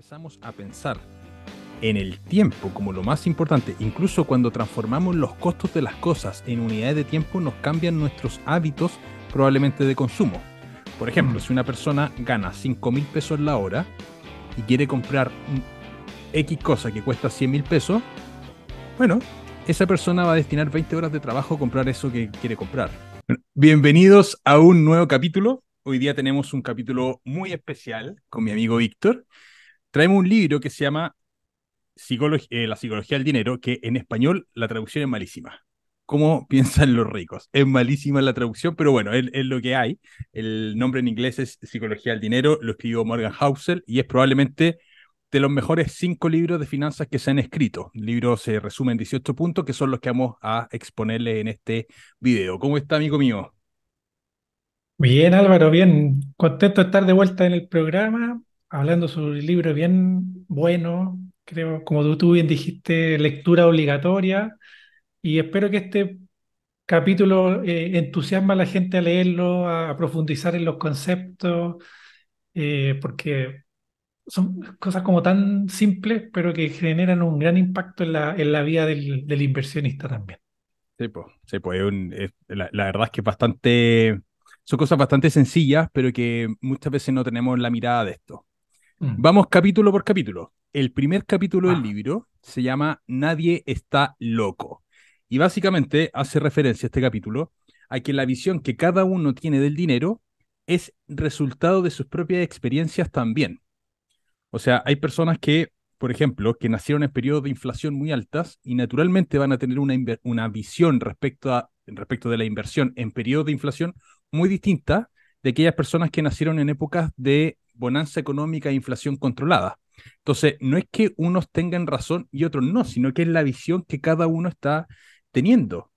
empezamos a pensar en el tiempo como lo más importante, incluso cuando transformamos los costos de las cosas en unidades de tiempo, nos cambian nuestros hábitos probablemente de consumo. Por ejemplo, Mm. si una persona gana 5.000 pesos la hora y quiere comprar X cosa que cuesta 100.000 pesos, bueno, esa persona va a destinar 20 horas de trabajo a comprar eso que quiere comprar. Bienvenidos a un nuevo capítulo. Hoy día tenemos un capítulo muy especial con mi amigo Víctor. Traemos un libro que se llama La psicología del dinero, que en español la traducción es malísima. ¿Cómo piensan los ricos? Es malísima la traducción, pero bueno, es lo que hay. El nombre en inglés es Psicología del dinero, lo escribió Morgan Housel y es probablemente de los mejores 5 libros de finanzas que se han escrito. El libro se resume en 18 puntos, que son los que vamos a exponerles en este video. ¿Cómo está, amigo mío? Bien, Álvaro, bien. Contento de estar de vuelta en el programa, hablando sobre un libro bien bueno, creo, como tú bien dijiste, lectura obligatoria, y espero que este capítulo entusiasme a la gente a leerlo, a profundizar en los conceptos, porque son cosas como tan simples, pero que generan un gran impacto en la vida del inversionista también. Sí, pues, la verdad es que es bastante, son cosas bastante sencillas, pero que muchas veces no tenemos la mirada de esto. Mm. Vamos capítulo por capítulo. El primer capítulo del Ah, libro se llama Nadie está loco. Y básicamente hace referencia a este capítulo a que la visión que cada uno tiene del dinero es resultado de sus propias experiencias también. O sea, hay personas que, por ejemplo, que nacieron en periodos de inflación muy altas y naturalmente van a tener una visión respecto de la inversión en periodos de inflación muy distinta de aquellas personas que nacieron en épocas de bonanza económica e inflación controlada. Entonces, no es que unos tengan razón y otros no, sino que es la visión que cada uno está teniendo.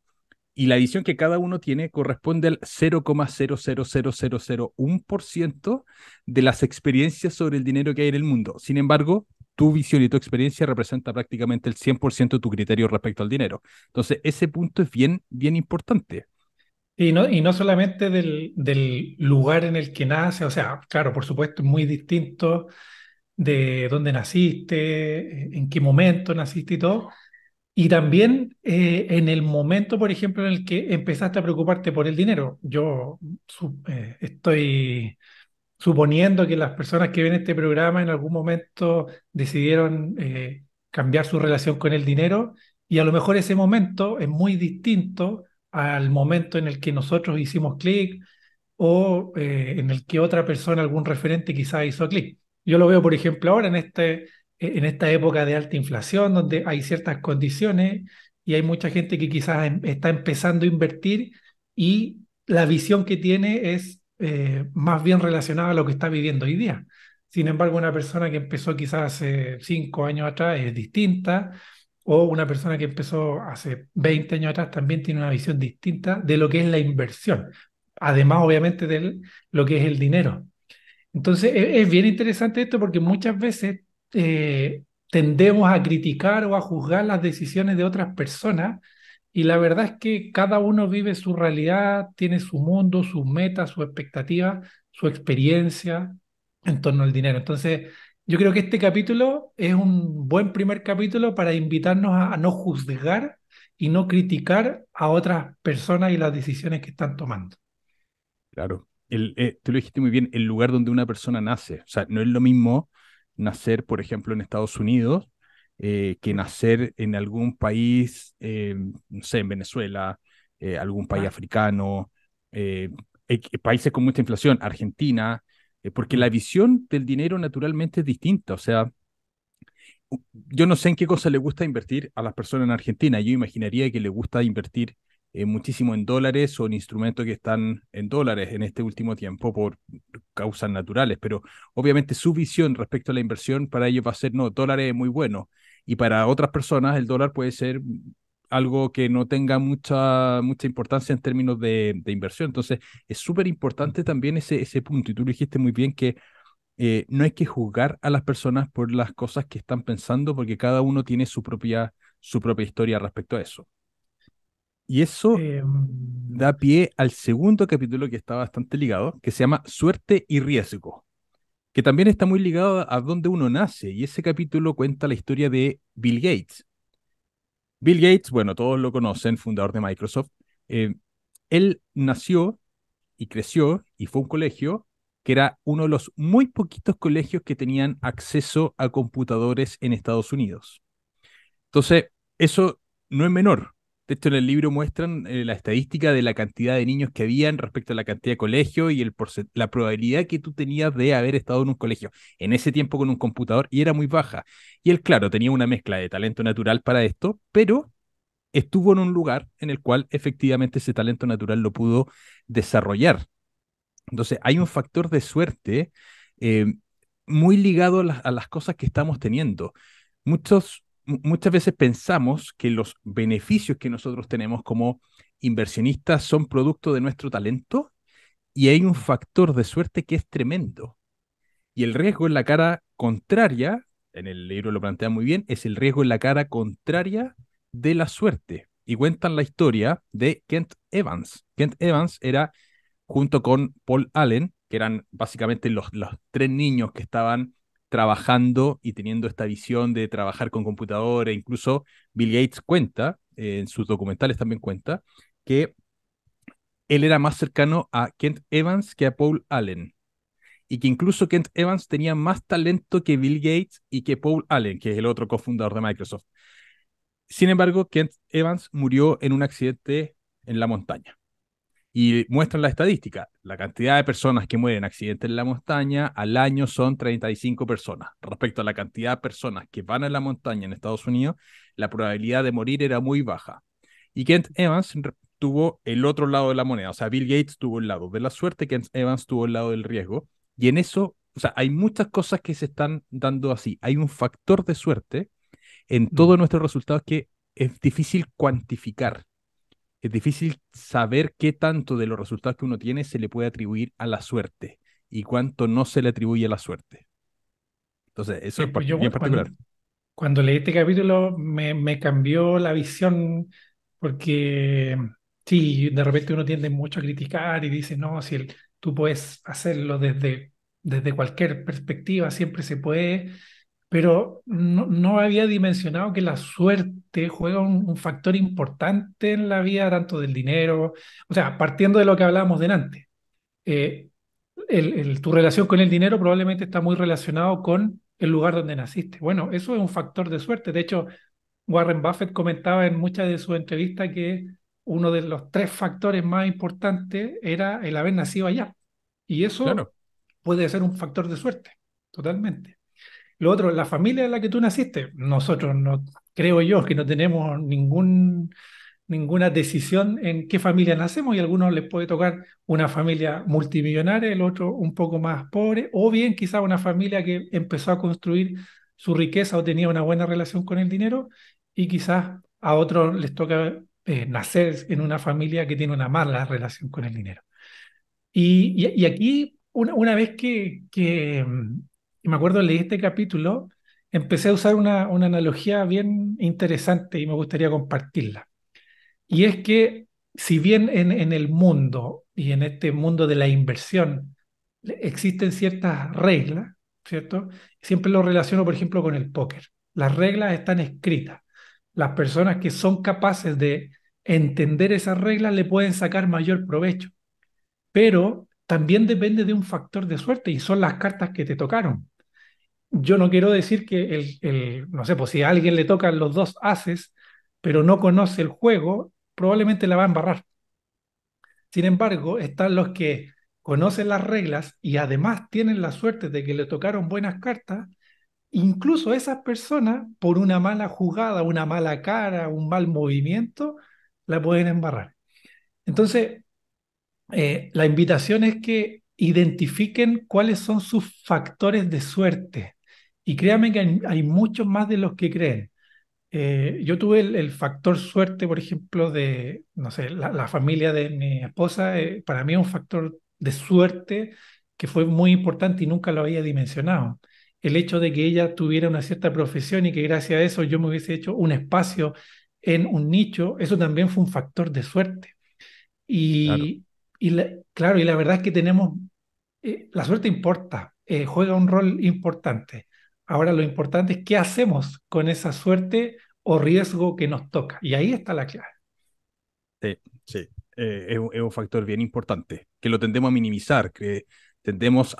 Y la visión que cada uno tiene corresponde al 0,00001% de las experiencias sobre el dinero que hay en el mundo. Sin embargo, tu visión y tu experiencia representa prácticamente el 100% de tu criterio respecto al dinero. Entonces, ese punto es bien, bien importante. y no solamente del lugar en el que nace, o sea, claro, por supuesto, es muy distinto de dónde naciste, en qué momento naciste y todo, y también en el momento, por ejemplo, en el que empezaste a preocuparte por el dinero. Yo estoy suponiendo que las personas que ven este programa en algún momento decidieron cambiar su relación con el dinero y a lo mejor ese momento es muy distinto al momento en el que nosotros hicimos clic o en el que otra persona, algún referente quizás hizo clic. Yo lo veo, por ejemplo, ahora en esta época de alta inflación, donde hay ciertas condiciones y hay mucha gente que quizás está empezando a invertir y la visión que tiene es más bien relacionada a lo que está viviendo hoy día. Sin embargo, una persona que empezó quizás hace 5 años atrás es distinta, o una persona que empezó hace 20 años atrás también tiene una visión distinta de lo que es la inversión, además obviamente de lo que es el dinero. Entonces, es bien interesante esto porque muchas veces tendemos a criticar o a juzgar las decisiones de otras personas y la verdad es que cada uno vive su realidad, tiene su mundo, sus metas, sus expectativas, su experiencia en torno al dinero. Entonces, yo creo que este capítulo es un buen primer capítulo para invitarnos a no juzgar y no criticar a otras personas y las decisiones que están tomando. Claro. Tú lo dijiste muy bien, el lugar donde una persona nace. O sea, no es lo mismo nacer, por ejemplo, en Estados Unidos, que nacer en algún país, no sé, en Venezuela, algún país Ah, africano, eh, países con mucha inflación, Argentina, porque la mm. visión del dinero naturalmente es distinta. O sea, yo no sé en qué cosa le gusta invertir a las personas en Argentina. Yo imaginaría que le gusta invertir muchísimo en dólares o en instrumentos que están en dólares en este último tiempo por causas naturales, pero obviamente su visión respecto a la inversión para ellos va a ser, no, dólares es muy bueno. Y para otras personas el dólar puede ser algo que no tenga mucha importancia en términos de inversión. Entonces, es súper importante también ese punto. Y tú lo dijiste muy bien que no hay que juzgar a las personas por las cosas que están pensando, porque cada uno tiene su propia historia respecto a eso. Y eso Eh, da pie al segundo capítulo que está bastante ligado, que se llama Suerte y Riesgo. que también está muy ligado a dónde uno nace, y ese capítulo cuenta la historia de Bill Gates. Bill Gates, bueno, todos lo conocen, fundador de Microsoft. eh, Él nació y creció y fue a un colegio que era uno de los muy poquitos colegios que tenían acceso a computadores en Estados Unidos. Entonces, eso no es menor. De hecho, en el libro muestran la estadística de la cantidad de niños que habían respecto a la cantidad de colegios y la probabilidad que tú tenías de haber estado en un colegio en ese tiempo con un computador y era muy baja. Y él, claro, tenía una mezcla de talento natural para esto, pero estuvo en un lugar en el cual efectivamente ese talento natural lo pudo desarrollar. Entonces, hay un factor de suerte eh, muy ligado a las cosas que estamos teniendo. Muchas veces pensamos que los beneficios que nosotros tenemos como inversionistas son producto de nuestro talento y hay un factor de suerte que es tremendo. Y el riesgo en la cara contraria, en el libro lo plantea muy bien, es el riesgo en la cara contraria de la suerte. Y cuentan la historia de Kent Evans. Kent Evans era junto con Paul Allen, que eran básicamente los tres niños que estaban trabajando y teniendo esta visión de trabajar con computadores. Incluso Bill Gates cuenta, en sus documentales también cuenta, que él era más cercano a Kent Evans que a Paul Allen. Y que incluso Kent Evans tenía más talento que Bill Gates y que Paul Allen, que es el otro cofundador de Microsoft. Sin embargo, Kent Evans murió en un accidente en la montaña. Y muestran la estadística. La cantidad de personas que mueren en accidentes en la montaña al año son 35 personas. Respecto a la cantidad de personas que van a la montaña en Estados Unidos, la probabilidad de morir era muy baja. Y Kent Evans tuvo el otro lado de la moneda. O sea, Bill Gates tuvo el lado de la suerte, Kent Evans tuvo el lado del riesgo. Y en eso, o sea, hay muchas cosas que se están dando así. Hay un factor de suerte en Mm. todos nuestros resultados que es difícil cuantificar. Es difícil saber qué tanto de los resultados que uno tiene se le puede atribuir a la suerte y cuánto no se le atribuye a la suerte. Entonces, eso es Pues yo bien particular. cuando leí este capítulo me cambió la visión porque sí, de repente uno tiende mucho a criticar y dice, no, si tú puedes hacerlo desde cualquier perspectiva, siempre se puede, pero no había dimensionado que la suerte juega un factor importante en la vida, tanto del dinero, o sea, partiendo de lo que hablábamos delante. eh, Tu relación con el dinero probablemente está muy relacionado con el lugar donde naciste. Bueno, eso es un factor de suerte. De hecho, Warren Buffett comentaba en muchas de sus entrevistas que uno de los tres factores más importantes era el haber nacido allá. Y eso Claro, puede ser un factor de suerte, totalmente. Lo otro, la familia en la que tú naciste, nosotros no, creo yo que no tenemos ninguna decisión en qué familia nacemos y a algunos les puede tocar una familia multimillonaria, el otro un poco más pobre, o bien quizá una familia que empezó a construir su riqueza o tenía una buena relación con el dinero y quizás a otros les toca nacer en una familia que tiene una mala relación con el dinero. Y aquí, una vez que me acuerdo leí este capítulo, empecé a usar una analogía bien interesante y me gustaría compartirla. Y es que si bien en el mundo y en este mundo de la inversión existen ciertas reglas, ¿cierto? Siempre lo relaciono, por ejemplo, con el póker. Las reglas están escritas. Las personas que son capaces de entender esas reglas le pueden sacar mayor provecho, pero también depende de un factor de suerte y son las cartas que te tocaron. Yo no quiero decir que no sé, pues si a alguien le tocan los dos ases, pero no conoce el juego, probablemente la va a embarrar. Sin embargo, están los que conocen las reglas y además tienen la suerte de que le tocaron buenas cartas. Incluso esas personas, por una mala jugada, una mala cara, un mal movimiento, la pueden embarrar. Entonces, la invitación es que identifiquen cuáles son sus factores de suerte. Y créanme que hay muchos más de los que creen. Yo tuve el factor suerte, por ejemplo, de, no sé, la familia de mi esposa, para mí es un factor de suerte que fue muy importante y nunca lo había dimensionado. El hecho de que ella tuviera una cierta profesión y que gracias a eso yo me hubiese hecho un espacio en un nicho, eso también fue un factor de suerte. claro. Y, claro, y la verdad es que tenemos, la suerte importa. juega un rol importante. Ahora lo importante es qué hacemos con esa suerte o riesgo que nos toca. Y ahí está la clave. Sí, sí. Es un factor bien importante, que lo tendemos a minimizar, que tendemos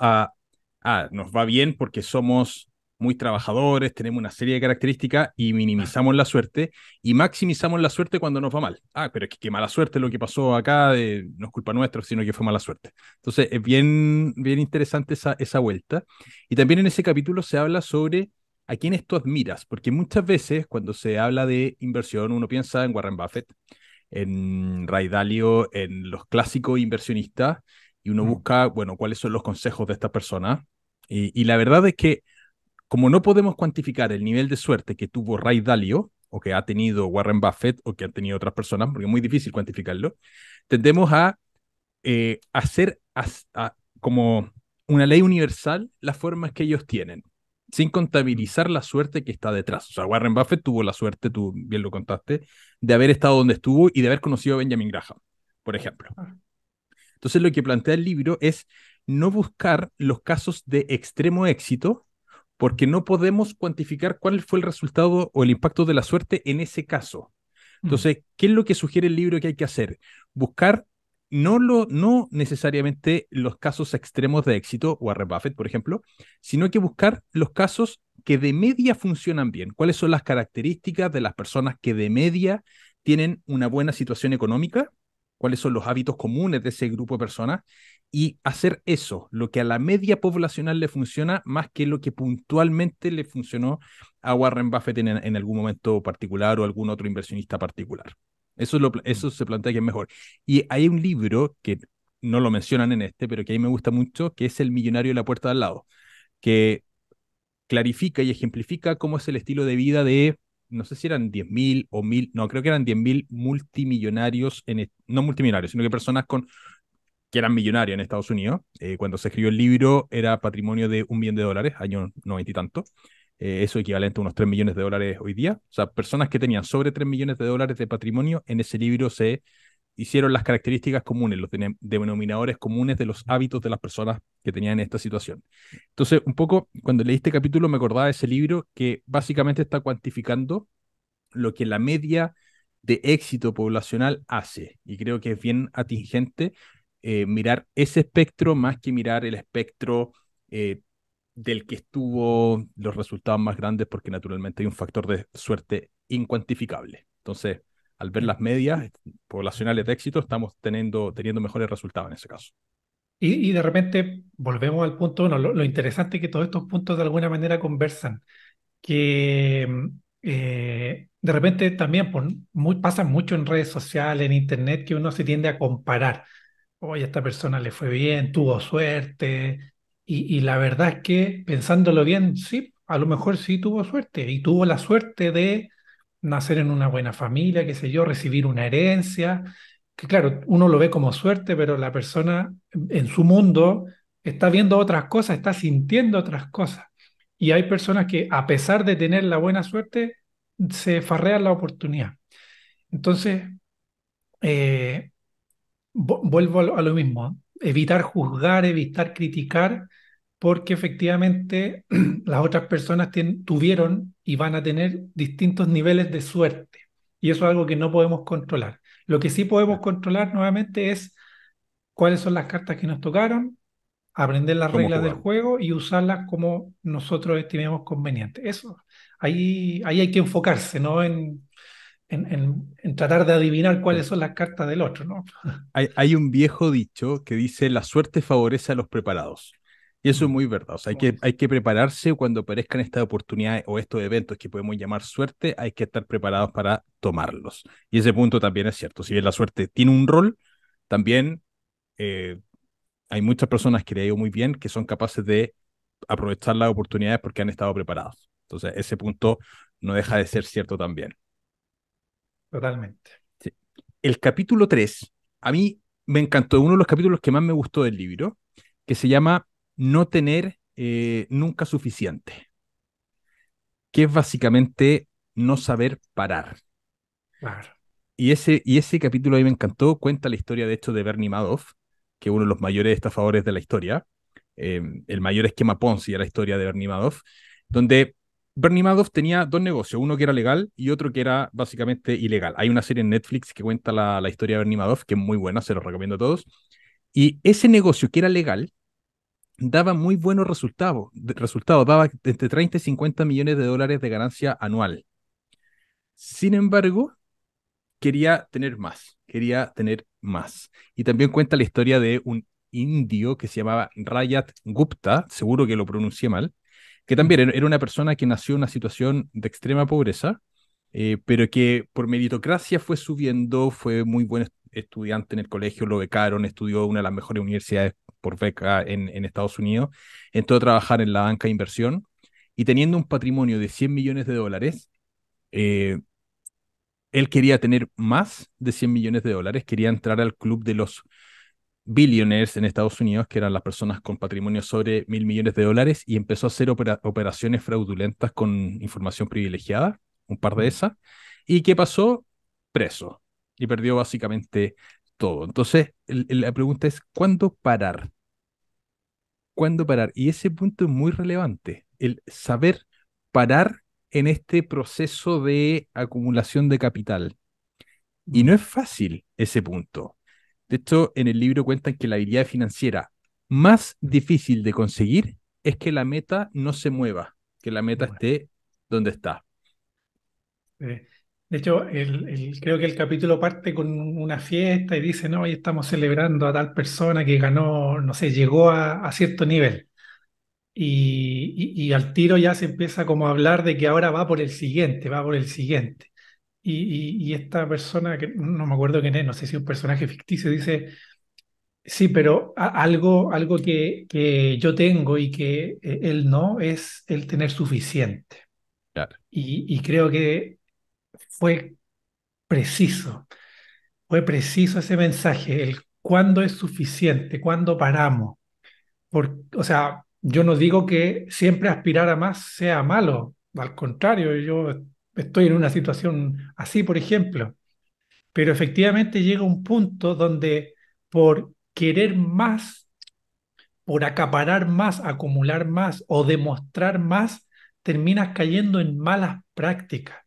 nos va bien porque somos muy trabajadores, tenemos una serie de características y minimizamos la suerte y maximizamos la suerte cuando nos va mal. Pero es que qué mala suerte lo que pasó acá, no es culpa nuestra, sino que fue mala suerte. Entonces es bien, bien interesante esa vuelta. Y también en ese capítulo se habla sobre a quiénes tú admiras, porque muchas veces cuando se habla de inversión uno piensa en Warren Buffett, en Ray Dalio, en los clásicos inversionistas, y uno Mm. busca, bueno, cuáles son los consejos de estas personas. Y la verdad es que, como no podemos cuantificar el nivel de suerte que tuvo Ray Dalio, o que ha tenido Warren Buffett, o que han tenido otras personas, porque es muy difícil cuantificarlo, tendemos a hacer como una ley universal las formas que ellos tienen, sin Mm. contabilizar la suerte que está detrás. O sea, Warren Buffett tuvo la suerte, tú bien lo contaste, de haber estado donde estuvo y de haber conocido a Benjamin Graham, por ejemplo. Ah. Entonces, lo que plantea el libro es no buscar los casos de extremo éxito, porque no podemos cuantificar cuál fue el resultado o el impacto de la suerte en ese caso. Mm. Entonces, ¿qué es lo que sugiere el libro que hay que hacer? Buscar no necesariamente los casos extremos de éxito, Warren Buffett, por ejemplo, sino que buscar los casos que de media funcionan bien. ¿Cuáles son las características de las personas que de media tienen una buena situación económica? ¿Cuáles son los hábitos comunes de ese grupo de personas? Y hacer eso, lo que a la media poblacional le funciona, más que lo que puntualmente le funcionó a Warren Buffett en algún momento particular o algún otro inversionista particular. Mm. Eso se plantea que es mejor. Y hay un libro que no lo mencionan en este, pero que a mí me gusta mucho, que es El millonario de la puerta de al lado, que clarifica y ejemplifica cómo es el estilo de vida de, no sé si eran 10.000 o 1.000, no, creo que eran 10.000 multimillonarios, no multimillonarios, sino que personas que eran millonarios en Estados Unidos. Cuando se escribió el libro era patrimonio de 1 millón de dólares, año 90 y tanto. Eso equivalente a unos 3 millones de dólares hoy día. O sea, personas que tenían sobre 3 millones de dólares de patrimonio, en ese libro se hicieron las características comunes, los denominadores comunes de los hábitos de las personas que tenían esta situación. Entonces, un poco, cuando leí este capítulo me acordaba de ese libro que básicamente está cuantificando lo que la media de éxito poblacional hace. Y creo que es bien atingente mirar ese espectro más que mirar el espectro eh, del que estuvo los resultados más grandes, porque naturalmente hay un factor de suerte incuantificable. Entonces, al ver Sí. las medias poblacionales de éxito, estamos teniendo mejores resultados en ese caso. Y de repente volvemos al punto uno. Lo interesante es que todos estos puntos de alguna manera conversan. Que de repente también pasa mucho en redes sociales, en internet, que uno se tiende a comparar. Oye, a esta persona le fue bien, tuvo suerte. Y la verdad es que pensándolo bien, sí, a lo mejor sí tuvo suerte. Y tuvo la suerte de nacer en una buena familia, qué sé yo, recibir una herencia. Que claro, uno lo ve como suerte, pero la persona en su mundo está viendo otras cosas, está sintiendo otras cosas. Y hay personas que, a pesar de tener la buena suerte, se farrean la oportunidad. Entonces, eh, vuelvo a lo mismo, ¿eh? Evitar juzgar, evitar criticar, porque efectivamente las otras personas tuvieron y van a tener distintos niveles de suerte. Y eso es algo que no podemos controlar. Lo que sí podemos controlar nuevamente es cuáles son las cartas que nos tocaron, aprender Y las cómo reglas del jugarlo. juego y usarlas como nosotros estimemos conveniente. Eso, ahí hay que enfocarse, ¿no? En tratar de adivinar Sí. cuáles son las cartas del otro, ¿no? Hay un viejo dicho que dice la suerte favorece a los preparados. Y eso es Mm. muy verdad. O sea, Muy bien. hay que prepararse cuando aparezcan estas oportunidades o estos eventos que podemos llamar suerte, hay que estar preparados para tomarlos. Y ese punto también es cierto. Si bien la suerte tiene un rol, también eh, hay muchas personas que le ha ido muy bien que son capaces de aprovechar las oportunidades porque han estado preparados. Entonces, ese punto no deja de ser cierto también. Totalmente. Sí. El capítulo 3 a mí me encantó, uno de los capítulos que más me gustó del libro, que se llama No tener nunca suficiente, que es básicamente no saber parar. Claro. Y ese capítulo a mí me encantó, cuenta la historia de hecho de Bernie Madoff, que es uno de los mayores estafadores de la historia, el mayor esquema Ponzi de la historia de Bernie Madoff, donde Bernie Madoff tenía dos negocios, uno que era legal y otro que era básicamente ilegal. Hay una serie en Netflix que cuenta la historia de Bernie Madoff, que es muy buena, se los recomiendo a todos. Y ese negocio que era legal daba muy buenos resultados, daba entre 30 y 50 millones de dólares de ganancia anual. Sin embargo, quería tener más, quería tener más. Y también cuenta la historia de un indio que se llamaba Rayat Gupta, seguro que lo pronuncié mal, que también Mm. era una persona que nació en una situación de extrema pobreza, pero que por meritocracia fue subiendo, fue muy buen estudiante en el colegio, lo becaron, estudió en una de las mejores universidades por beca en Estados Unidos, entró a trabajar en la banca de inversión y teniendo un patrimonio de 100 millones de dólares, eh, él quería tener más de 100 millones de dólares, quería entrar al club de los billionaires en Estados Unidos, que eran las personas con patrimonio sobre 1.000 millones de dólares, y empezó a hacer operaciones fraudulentas con información privilegiada, un par de Mm. esas. ¿Y qué pasó? Preso. Y perdió básicamente todo. Entonces, la pregunta es, ¿cuándo parar? ¿Cuándo parar? Y ese punto es muy relevante, el saber parar en este proceso de acumulación de capital. Y no Mm. es fácil ese punto. De hecho, en el libro cuentan que la habilidad financiera más difícil de conseguir es que la meta no se mueva, que la meta Bueno. esté donde está. De hecho, creo que el capítulo parte con una fiesta y dice, no, hoy estamos celebrando a tal persona que ganó, no sé, llegó a cierto nivel. Y al tiro ya se empieza como a hablar de que ahora va por el siguiente, va por el siguiente. Y esta persona, que no me acuerdo quién es, no sé si es un personaje ficticio, dice, sí, pero algo que yo tengo y que él no, es el tener suficiente. Claro, Y creo que fue preciso. Fue preciso ese mensaje, el cuándo es suficiente, cuándo paramos. O sea, yo no digo que siempre aspirar a más sea malo, al contrario, yo estoy en una situación así, por ejemplo, pero efectivamente llega un punto donde por querer más, por acaparar más, acumular más o demostrar más, terminas cayendo en malas prácticas.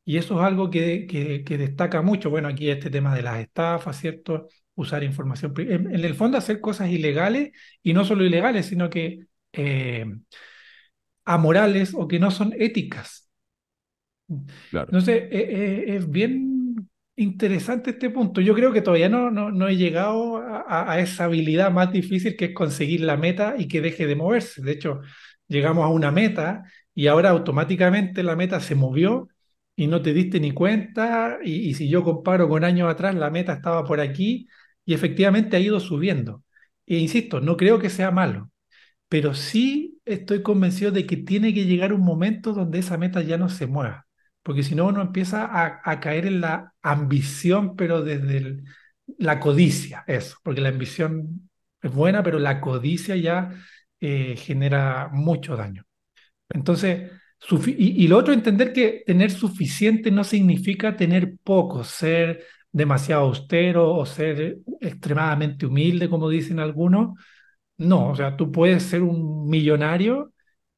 Y eso es algo que destaca mucho. Bueno, aquí este tema de las estafas, ¿cierto? Usar información. En el fondo hacer cosas ilegales y no solo ilegales, sino que eh, amorales o que no son éticas. claro. Entonces, es bien interesante este punto. Yo creo que todavía no he llegado a esa habilidad más difícil que es conseguir la meta y que deje de moverse. De hecho, llegamos a una meta y ahora automáticamente la meta se movió y no te diste ni cuenta. Y si yo comparo con años atrás, la meta estaba por aquí y efectivamente ha ido subiendo. E insisto, no creo que sea malo, pero sí estoy convencido de que tiene que llegar un momento donde esa meta ya no se mueva, porque si no uno empieza a caer en la ambición, pero desde la codicia, eso, porque la ambición es buena, pero la codicia ya genera mucho daño. Entonces, y lo otro, entender que tener suficiente no significa tener poco, ser demasiado austero o ser extremadamente humilde, como dicen algunos. No, o sea, tú puedes ser un millonario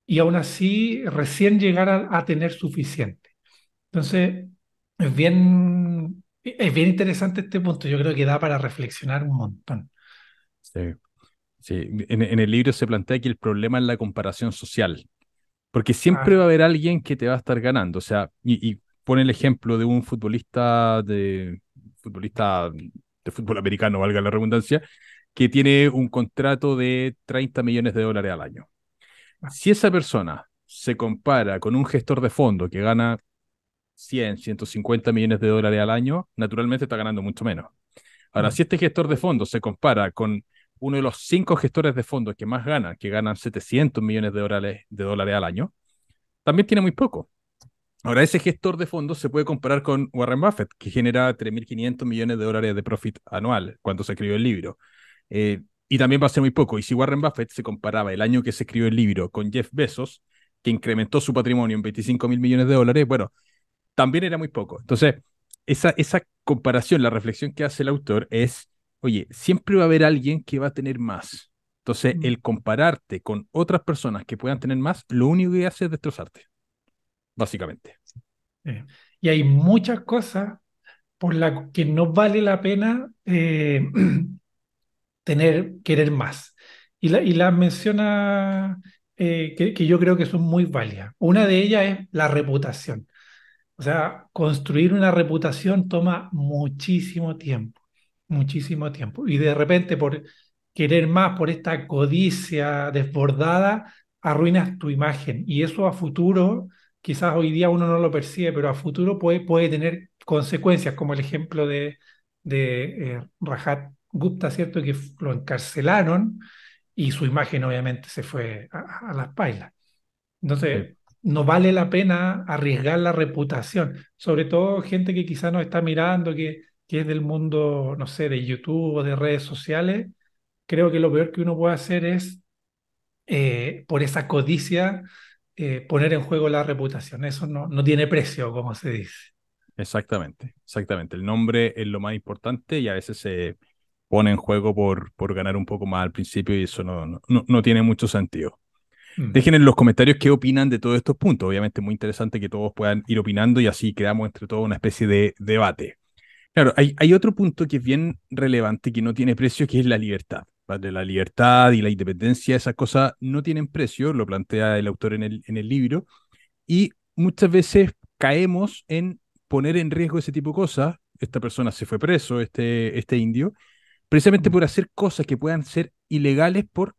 y aún así recién llegar a tener suficiente. Entonces, es bien interesante este punto. Yo creo que da para reflexionar un montón. Sí, sí. En el libro se plantea que el problema es la comparación social, porque siempre va Ah, a haber alguien que te va a estar ganando. O sea, y pone el ejemplo de un futbolista de fútbol americano, valga la redundancia, que tiene un contrato de 30 millones de dólares al año. ah, Si esa persona se compara con un gestor de fondo que gana 150 millones de dólares al año, naturalmente está ganando mucho menos. Ahora, mm, si este gestor de fondos se compara con uno de los cinco gestores de fondos que más ganan, que ganan 700 millones de dólares al año, también tiene muy poco. Ahora, ese gestor de fondos se puede comparar con Warren Buffett, que genera 3.500 millones de dólares de profit anual cuando se escribió el libro. Y también va a ser muy poco. Y si Warren Buffett se comparaba el año que se escribió el libro con Jeff Bezos, que incrementó su patrimonio en 25.000 millones de dólares, bueno, también era muy poco. Entonces, esa comparación, la reflexión que hace el autor es, oye, siempre va a haber alguien que va a tener más. Entonces, Mm. el compararte con otras personas que puedan tener más, lo único que hace es destrozarte, básicamente. Eh, Y hay muchas cosas por las que no vale la pena querer más. Y las menciona que yo creo que son muy válidas. Una de ellas es la reputación. O sea, construir una reputación toma muchísimo tiempo. Y de repente por querer más, por esta codicia desbordada, arruinas tu imagen. Y eso a futuro, quizás hoy día uno no lo percibe, pero a futuro puede tener consecuencias, como el ejemplo de Rajat Gupta, ¿cierto? Que lo encarcelaron y su imagen obviamente se fue a las pailas. Sí, Entonces, no vale la pena arriesgar la reputación, sobre todo gente que quizás nos está mirando, que es del mundo, no sé, de YouTube o de redes sociales. Creo que lo peor que uno puede hacer es, por esa codicia, poner en juego la reputación. Eso no tiene precio, como se dice. exactamente, exactamente. El nombre es lo más importante y a veces se pone en juego por ganar un poco más al principio y eso no tiene mucho sentido. Mm. Dejen en los comentarios qué opinan de todos estos puntos. Obviamente es muy interesante que todos puedan ir opinando y así creamos entre todos una especie de debate. Claro, hay otro punto que es bien relevante que no tiene precio, que es la libertad. ¿Vale? La libertad y la independencia, esas cosas no tienen precio, lo plantea el autor en el libro, y muchas veces caemos en poner en riesgo ese tipo de cosas. Esta persona se fue preso, este indio, precisamente Mm. por hacer cosas que puedan ser ilegales por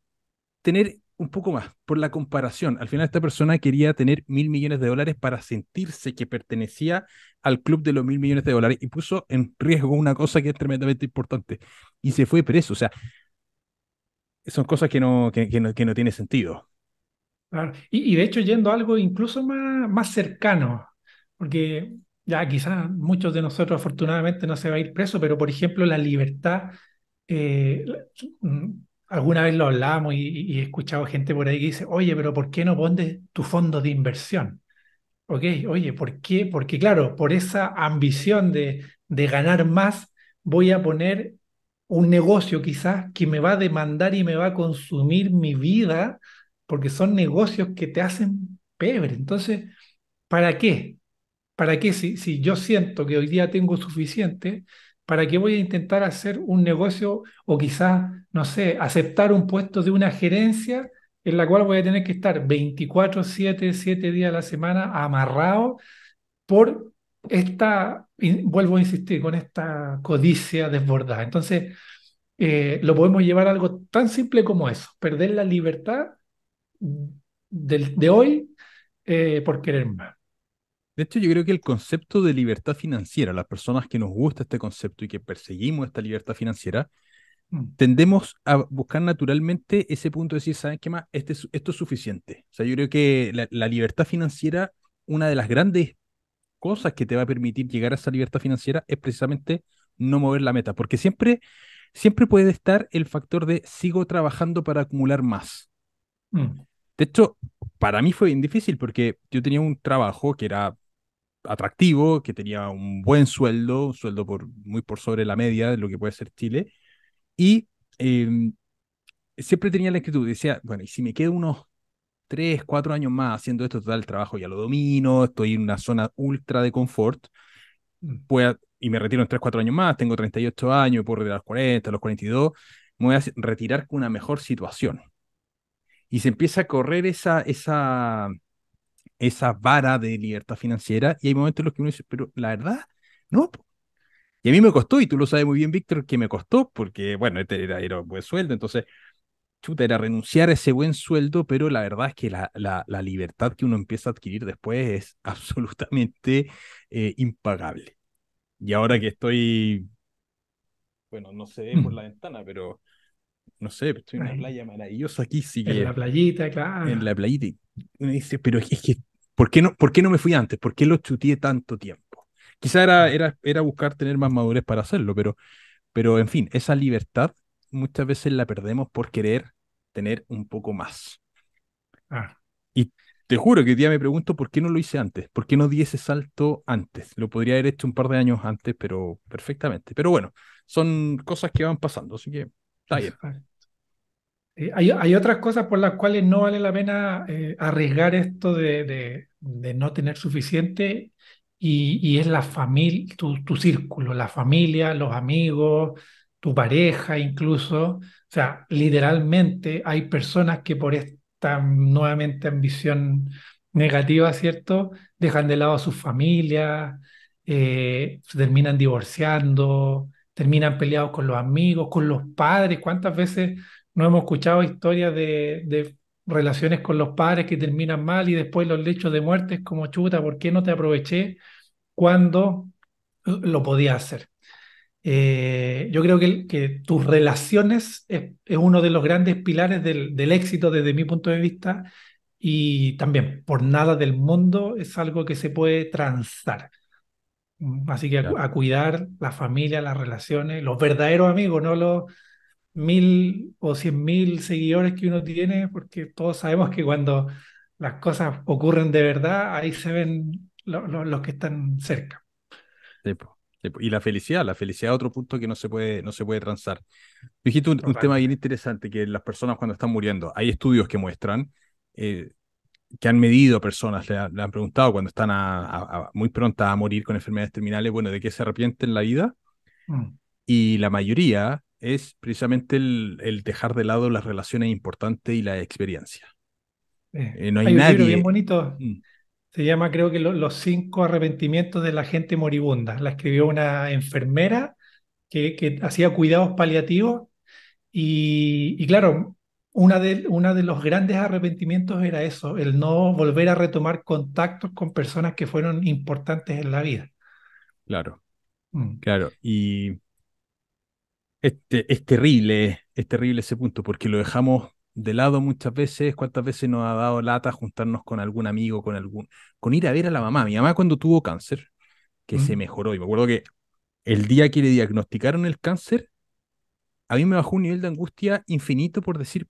tener un poco más, por la comparación. Al final esta persona quería tener 1.000 millones de dólares para sentirse que pertenecía al club de los 1.000 millones de dólares y puso en riesgo una cosa que es tremendamente importante y se fue preso. O sea, son cosas que no tiene sentido. Claro. Y de hecho, yendo a algo incluso más cercano, porque ya quizás muchos de nosotros afortunadamente no se va a ir preso, pero por ejemplo la libertad, eh, mm, alguna vez lo hablamos y he escuchado gente por ahí que dice, oye, pero ¿por qué no pones tu fondo de inversión? Ok, oye, ¿por qué? Porque claro, por esa ambición de ganar más, voy a poner un negocio quizás que me va a demandar y me va a consumir mi vida, porque son negocios que te hacen pebre. Entonces, ¿para qué? ¿Para qué si yo siento que hoy día tengo suficiente? ¿Para qué voy a intentar hacer un negocio o quizás, no sé, aceptar un puesto de una gerencia en la cual voy a tener que estar 24/7, 7 días a la semana amarrado por vuelvo a insistir, con esta codicia desbordada? Entonces, lo podemos llevar a algo tan simple como eso, perder la libertad de hoy por querer más. De hecho, yo creo que el concepto de libertad financiera, las personas que nos gusta este concepto y que perseguimos esta libertad financiera, Mm. tendemos a buscar naturalmente ese punto de decir, ¿saben qué más? Esto es suficiente. O sea, yo creo que la libertad financiera, una de las grandes cosas que te va a permitir llegar a esa libertad financiera es precisamente no mover la meta, porque siempre puede estar el factor de sigo trabajando para acumular más. Mm. De hecho, para mí fue bien difícil porque yo tenía un trabajo que era atractivo, que tenía un buen sueldo, un sueldo muy por sobre la media de lo que puede ser Chile, y siempre tenía la inquietud, decía, bueno, y si me quedo unos 3, 4 años más haciendo esto, total, el trabajo ya lo domino, estoy en una zona ultra de confort, Mm. y me retiro en 3 4 años más, tengo 38 años, puedo retirar a los 40, a los 42, me voy a retirar con una mejor situación. Y se empieza a correr esa vara de libertad financiera y hay momentos en los que uno dice, pero la verdad, no. Y a mí me costó, y tú lo sabes muy bien, Víctor, que me costó, porque, bueno, este era un buen sueldo, entonces, chuta, era renunciar a ese buen sueldo, pero la verdad es que la libertad que uno empieza a adquirir después es absolutamente impagable. Y ahora que estoy, bueno, no se ve por la Mm. ventana, pero no sé, estoy en una Ahí, playa maravillosa aquí, sí en que la playita, en claro. la playita, y uno dice, pero es que, ¿por qué no me fui antes? ¿Por qué lo chuteé tanto tiempo? Quizá era buscar tener más madurez para hacerlo, pero en fin, esa libertad muchas veces la perdemos por querer tener un poco más. Ah, Y te juro que hoy día me pregunto por qué no lo hice antes, por qué no di ese salto antes. Lo podría haber hecho un par de años antes, pero perfectamente. Pero bueno, son cosas que van pasando, así que está bien. exacto. Hay otras cosas por las cuales no vale la pena arriesgar esto de no tener suficiente y es la familia, tu círculo, la familia, los amigos, tu pareja incluso. O sea, literalmente hay personas que por esta nuevamente ambición negativa, ¿cierto? Dejan de lado a sus familias, se terminan divorciando, terminan peleados con los amigos, con los padres. ¿Cuántas veces no hemos escuchado historias de relaciones con los padres que terminan mal y después los lechos de muerte es como chuta, ¿por qué no te aproveché cuando lo podía hacer? Yo creo que tus relaciones es uno de los grandes pilares del éxito desde mi punto de vista y también por nada del mundo es algo que se puede transar. Así que Claro. a cuidar la familia, las relaciones, los verdaderos amigos, no los 1.000 o 100.000 seguidores que uno tiene, porque todos sabemos que cuando las cosas ocurren de verdad, ahí se ven los que están cerca. Sí, po, sí, po. Y la felicidad es otro punto que no se puede transar. Dijiste un tema bien Totalmente. interesante, que las personas cuando están muriendo, hay estudios que muestran eh, que han medido a personas, le han preguntado cuando están muy prontas a morir con enfermedades terminales, bueno, de qué se arrepienten en la vida, Mm, y la mayoría es precisamente el dejar de lado las relaciones importantes y la experiencia. No hay Hay un libro bien nadie. bonito, Mm, se llama creo que Los 5 arrepentimientos de la gente moribunda. La escribió una enfermera que hacía cuidados paliativos y claro, una de los grandes arrepentimientos era eso, el no volver a retomar contactos con personas que fueron importantes en la vida. claro, Mm, claro. Y es terrible ese punto, porque lo dejamos de lado muchas veces. ¿Cuántas veces nos ha dado lata juntarnos con algún amigo, con ir a ver a la mamá? Mi mamá cuando tuvo cáncer, que se mm, mejoró, y me acuerdo que el día que le diagnosticaron el cáncer, a mí me bajó un nivel de angustia infinito por decir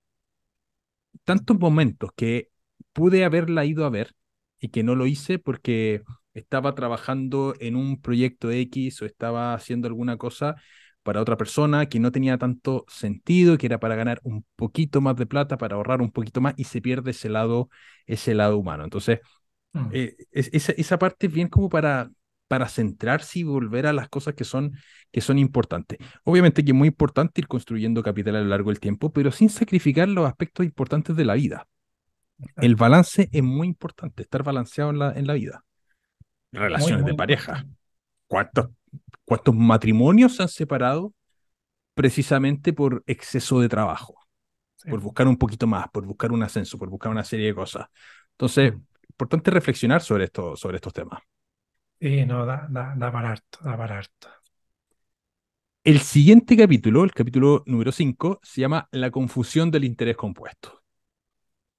tantos momentos que pude haberla ido a ver y que no lo hice porque estaba trabajando en un proyecto X o estaba haciendo alguna cosa para otra persona que no tenía tanto sentido, que era para ganar un poquito más de plata, para ahorrar un poquito más y se pierde ese lado humano. Entonces, mm. esa parte es bien como para centrarse y volver a las cosas que son importantes. Obviamente que es muy importante ir construyendo capital a lo largo del tiempo, pero sin sacrificar los aspectos importantes de la vida. El Exacto. balance es muy importante, estar balanceado en la vida. Muy, Relaciones muy de pareja. importante. ¿Cuántos, cuántos matrimonios se han separado precisamente por exceso de trabajo? Sí. Por buscar un poquito más, por buscar un ascenso, por buscar una serie de cosas. Entonces, Mm. importante reflexionar sobre estos temas. Sí, no, da para harto, da para harto. El siguiente capítulo, el capítulo número 5, se llama La confusión del interés compuesto.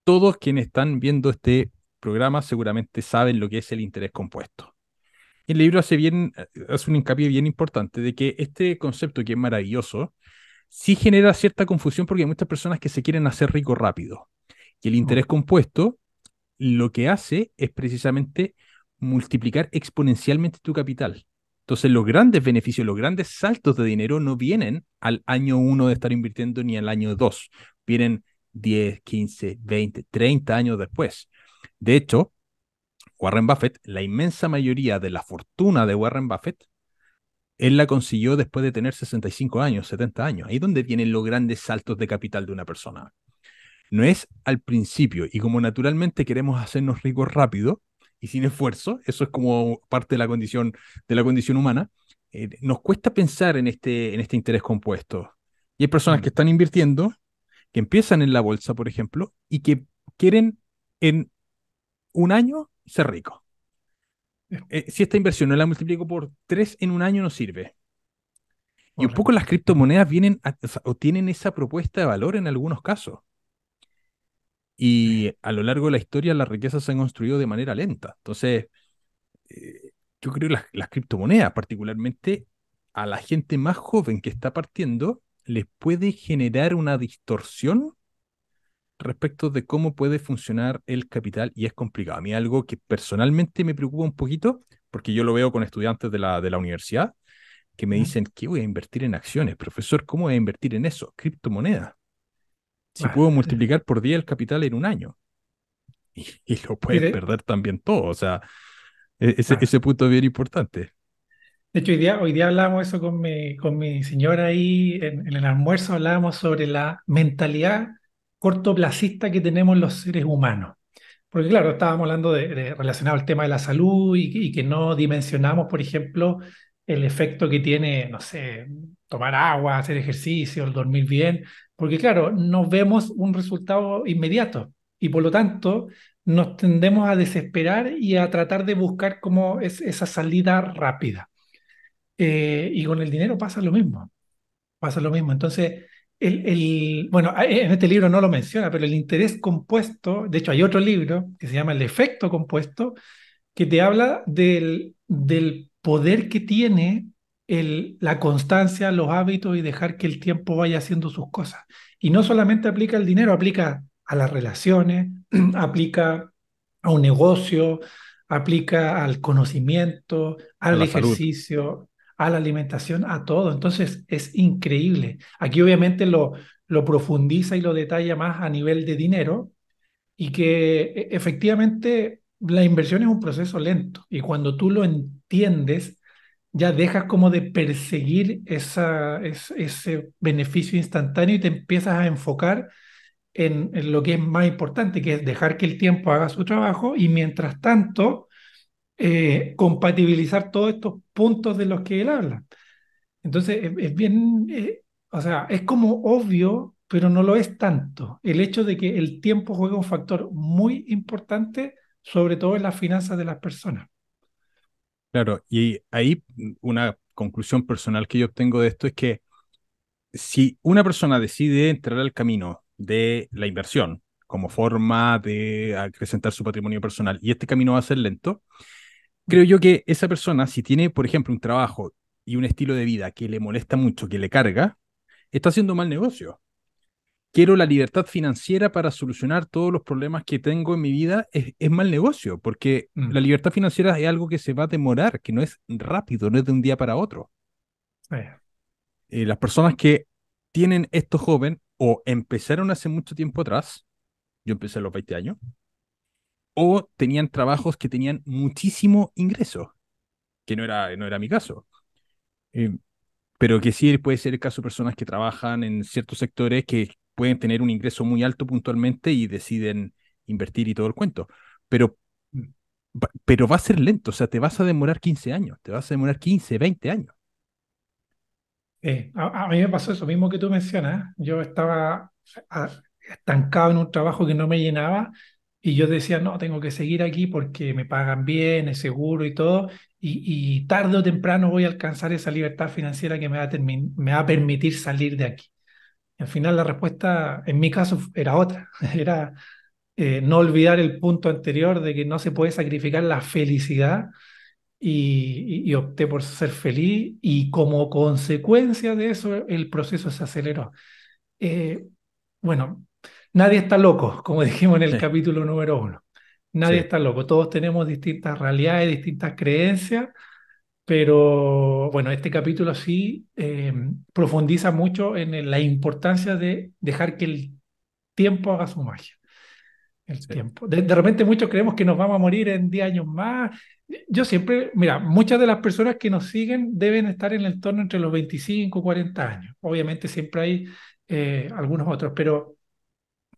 Todos quienes están viendo este programa seguramente saben lo que es el interés compuesto. El libro hace un hincapié bien importante de que este concepto que es maravilloso, sí genera cierta confusión porque hay muchas personas que se quieren hacer ricos rápido. Y el Mm, interés compuesto lo que hace es precisamente multiplicar exponencialmente tu capital. Entonces, los grandes beneficios, los grandes saltos de dinero no vienen al año uno de estar invirtiendo ni al año dos, vienen 10, 15, 20, 30 años después. De hecho, Warren Buffett, la inmensa mayoría de la fortuna de Warren Buffett, él la consiguió después de tener 65 años, 70 años. Ahí es donde vienen los grandes saltos de capital de una persona. No es al principio, y como naturalmente queremos hacernos ricos rápido y sin esfuerzo, eso es como parte de la condición humana, nos cuesta pensar en este interés compuesto. Y hay personas que mm. están invirtiendo, que empiezan en la bolsa, por ejemplo, y que quieren en un año ser ricos. Es Si esta inversión no la multiplico por 3 en un año, no sirve. Y un poco correcto. las criptomonedas o sea, o tienen esa propuesta de valor en algunos casos. Sí. Y a lo largo de la historia las riquezas se han construido de manera lenta. Entonces, yo creo que las criptomonedas, particularmente a la gente más joven que está partiendo, les puede generar una distorsión respecto de cómo puede funcionar el capital y es complicado. A mí algo que personalmente me preocupa un poquito, porque yo lo veo con estudiantes de la universidad, que me ¿Mm? dicen, ¿qué voy a invertir en acciones? Profesor, ¿cómo voy a invertir en eso? Criptomonedas. si puedo multiplicar por 10 el capital en un año, y lo Y puedes de, perder también todo. O sea, claro. ese punto es bien importante. De hecho, hoy día hablábamos eso con mi señora ahí en el almuerzo, hablábamos sobre la mentalidad cortoplacista que tenemos los seres humanos. Porque claro, estábamos hablando relacionado al tema de la salud y que no dimensionamos, por ejemplo, el efecto que tiene, no sé, tomar agua, hacer ejercicio, el dormir bien, porque claro, no vemos un resultado inmediato y por lo tanto nos tendemos a desesperar y a tratar de buscar como esa salida rápida. Y con el dinero pasa lo mismo, pasa lo mismo. Entonces, bueno, en este libro no lo menciona, pero el interés compuesto, de hecho hay otro libro que se llama El efecto compuesto, que te habla del poder que tiene la constancia, los hábitos y dejar que el tiempo vaya haciendo sus cosas. Y no solamente aplica al dinero, aplica a las relaciones, aplica a un negocio, aplica al conocimiento, A al la salud. ejercicio, a la alimentación, a todo. Entonces es increíble. Aquí obviamente lo profundiza y lo detalla más a nivel de dinero y que efectivamente la inversión es un proceso lento y cuando tú lo entiendes, ya dejas como de perseguir ese beneficio instantáneo y te empiezas a enfocar en lo que es más importante, que es dejar que el tiempo haga su trabajo y mientras tanto compatibilizar todos estos puntos de los que él habla. Entonces, es bien, o sea, es como obvio, pero no lo es tanto. El hecho de que el tiempo juega un factor muy importante, sobre todo en las finanzas de las personas. Claro, y ahí una conclusión personal que yo obtengo de esto es que si una persona decide entrar al camino de la inversión como forma de acrecentar su patrimonio personal y este camino va a ser lento, creo yo que esa persona, si tiene, por ejemplo, un trabajo y un estilo de vida que le molesta mucho, que le carga, está haciendo mal negocio. Quiero la libertad financiera para solucionar todos los problemas que tengo en mi vida, es mal negocio, porque la Mm, libertad financiera es algo que se va a demorar, que no es rápido, no es de un día para otro. eh, Las personas que tienen esto joven o empezaron hace mucho tiempo atrás, yo empecé a los 20 años, o tenían trabajos que tenían muchísimo ingreso, que no era mi caso. Eh, pero que sí puede ser el caso de personas que trabajan en ciertos sectores que pueden tener un ingreso muy alto puntualmente y deciden invertir y todo el cuento. Pero, mm, pero va a ser lento, o sea, te vas a demorar 15 años, te vas a demorar 15 20 años. a mí me pasó eso mismo que tú mencionas. Yo estaba a- estancado en un trabajo que no me llenaba y yo decía, no, tengo que seguir aquí porque me pagan bien, es seguro y todo, y tarde o temprano voy a alcanzar esa libertad financiera que me va a permitir salir de aquí. Y al final la respuesta, en mi caso, era otra. Era no olvidar el punto anterior de que no se puede sacrificar la felicidad y opté por ser feliz y como consecuencia de eso el proceso se aceleró. Eh, bueno, nadie está loco, como dijimos en el capítulo número 1. Nadie Sí, está loco, todos tenemos distintas realidades, distintas creencias, pero bueno, este capítulo sí profundiza mucho en la importancia de dejar que el tiempo haga su magia. El sí, tiempo. De repente muchos creemos que nos vamos a morir en 10 años más. Yo siempre, mira, muchas de las personas que nos siguen deben estar en el torno entre los 25 y 40 años. Obviamente siempre hay algunos otros, pero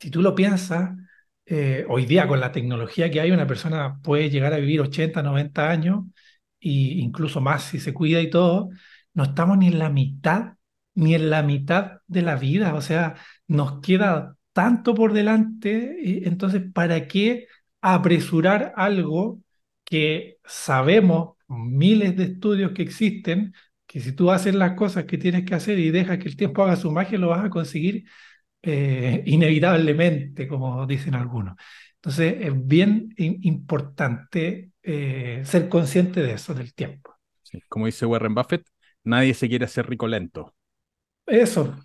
si tú lo piensas, hoy día con la tecnología que hay, una persona puede llegar a vivir 80, 90 años e incluso más si se cuida y todo. No estamos ni en la mitad de la vida. O sea, nos queda tanto por delante. Entonces, ¿para qué apresurar algo que sabemos, miles de estudios que existen, que si tú haces las cosas que tienes que hacer y dejas que el tiempo haga su magia, lo vas a conseguir inevitablemente, como dicen algunos? Entonces, es bien importante ser consciente de eso, del tiempo. sí. Como dice Warren Buffett, nadie se quiere hacer rico lento. Eso,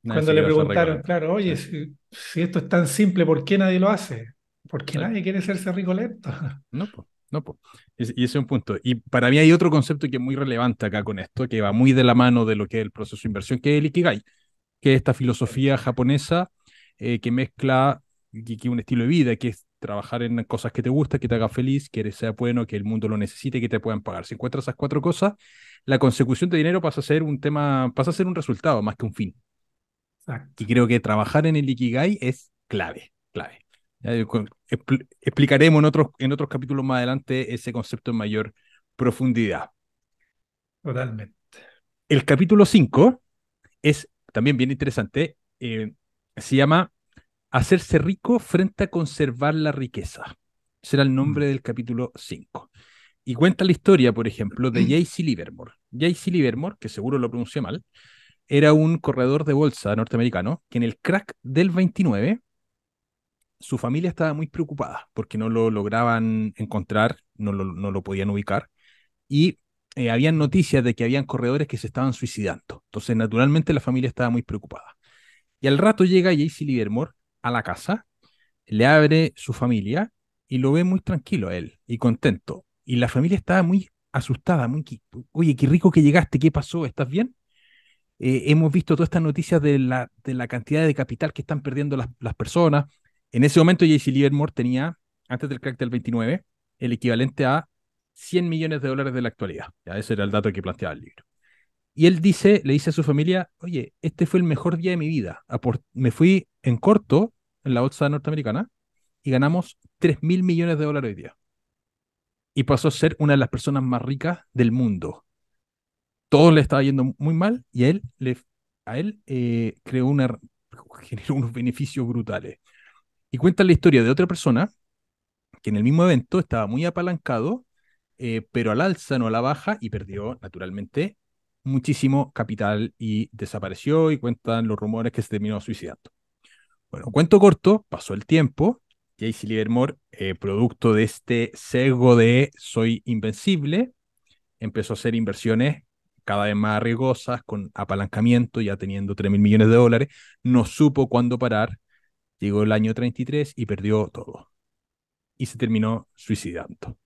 Nadie cuando se le quiere hacer rico preguntaron, lento. claro, Sí, oye, si esto es tan simple, ¿por qué nadie lo hace? Porque sí. nadie quiere hacerse rico lento. No, pues, no, pues. Y ese es un punto. Y para mí hay otro concepto que es muy relevante acá con esto, que va muy de la mano de lo que es el proceso de inversión, que es el Ikigai, que es esta filosofía japonesa que mezcla que un estilo de vida, que es trabajar en cosas que te gustan, que te haga feliz, que sea bueno, que el mundo lo necesite y que te puedan pagar. Si encuentras esas cuatro cosas, la consecución de dinero pasa a ser un tema, pasa a ser un resultado más que un fin. Exacto, Y creo que trabajar en el Ikigai es clave, clave. Explicaremos en otros capítulos más adelante ese concepto en mayor profundidad. totalmente. El capítulo 5 es también bien interesante. Se llama Hacerse rico frente a conservar la riqueza. Será el nombre Mm. del capítulo 5. Y cuenta la historia, por ejemplo, de J.C. Livermore. J.C. Livermore, que seguro lo pronuncié mal, era un corredor de bolsa norteamericano que en el crack del 29 su familia estaba muy preocupada porque no lo lograban encontrar, no lo podían ubicar y habían noticias de que habían corredores que se estaban suicidando. Entonces, naturalmente, la familia estaba muy preocupada. Y al rato llega J.C. Livermore a la casa, le abre su familia y lo ve muy tranquilo a él y contento. Y la familia estaba muy asustada, oye, qué rico que llegaste, ¿qué pasó? ¿Estás bien? Hemos visto todas estas noticias de la cantidad de capital que están perdiendo las personas. En ese momento, J.C. Livermore tenía, antes del crack del 29, el equivalente a 100 millones de dólares de la actualidad. Ya, ese era el dato que planteaba el libro. Y él dice, le dice a su familia, oye, este fue el mejor día de mi vida. Me fui en corto en la bolsa norteamericana y ganamos 3.000 millones de dólares hoy día. Y pasó a ser una de las personas más ricas del mundo. Todo le estaba yendo muy mal y a él generó unos beneficios brutales. Y cuenta la historia de otra persona que en el mismo evento estaba muy apalancado, pero al alza, no a la baja, y perdió naturalmente muchísimo capital y desapareció y cuentan los rumores que se terminó suicidando. Bueno, cuento corto, pasó el tiempo, J.C. Livermore, producto de este sesgo de soy invencible, empezó a hacer inversiones cada vez más arriesgosas, con apalancamiento, ya teniendo 3.000 millones de dólares, no supo cuándo parar, llegó el año 33 y perdió todo. Y se terminó suicidando.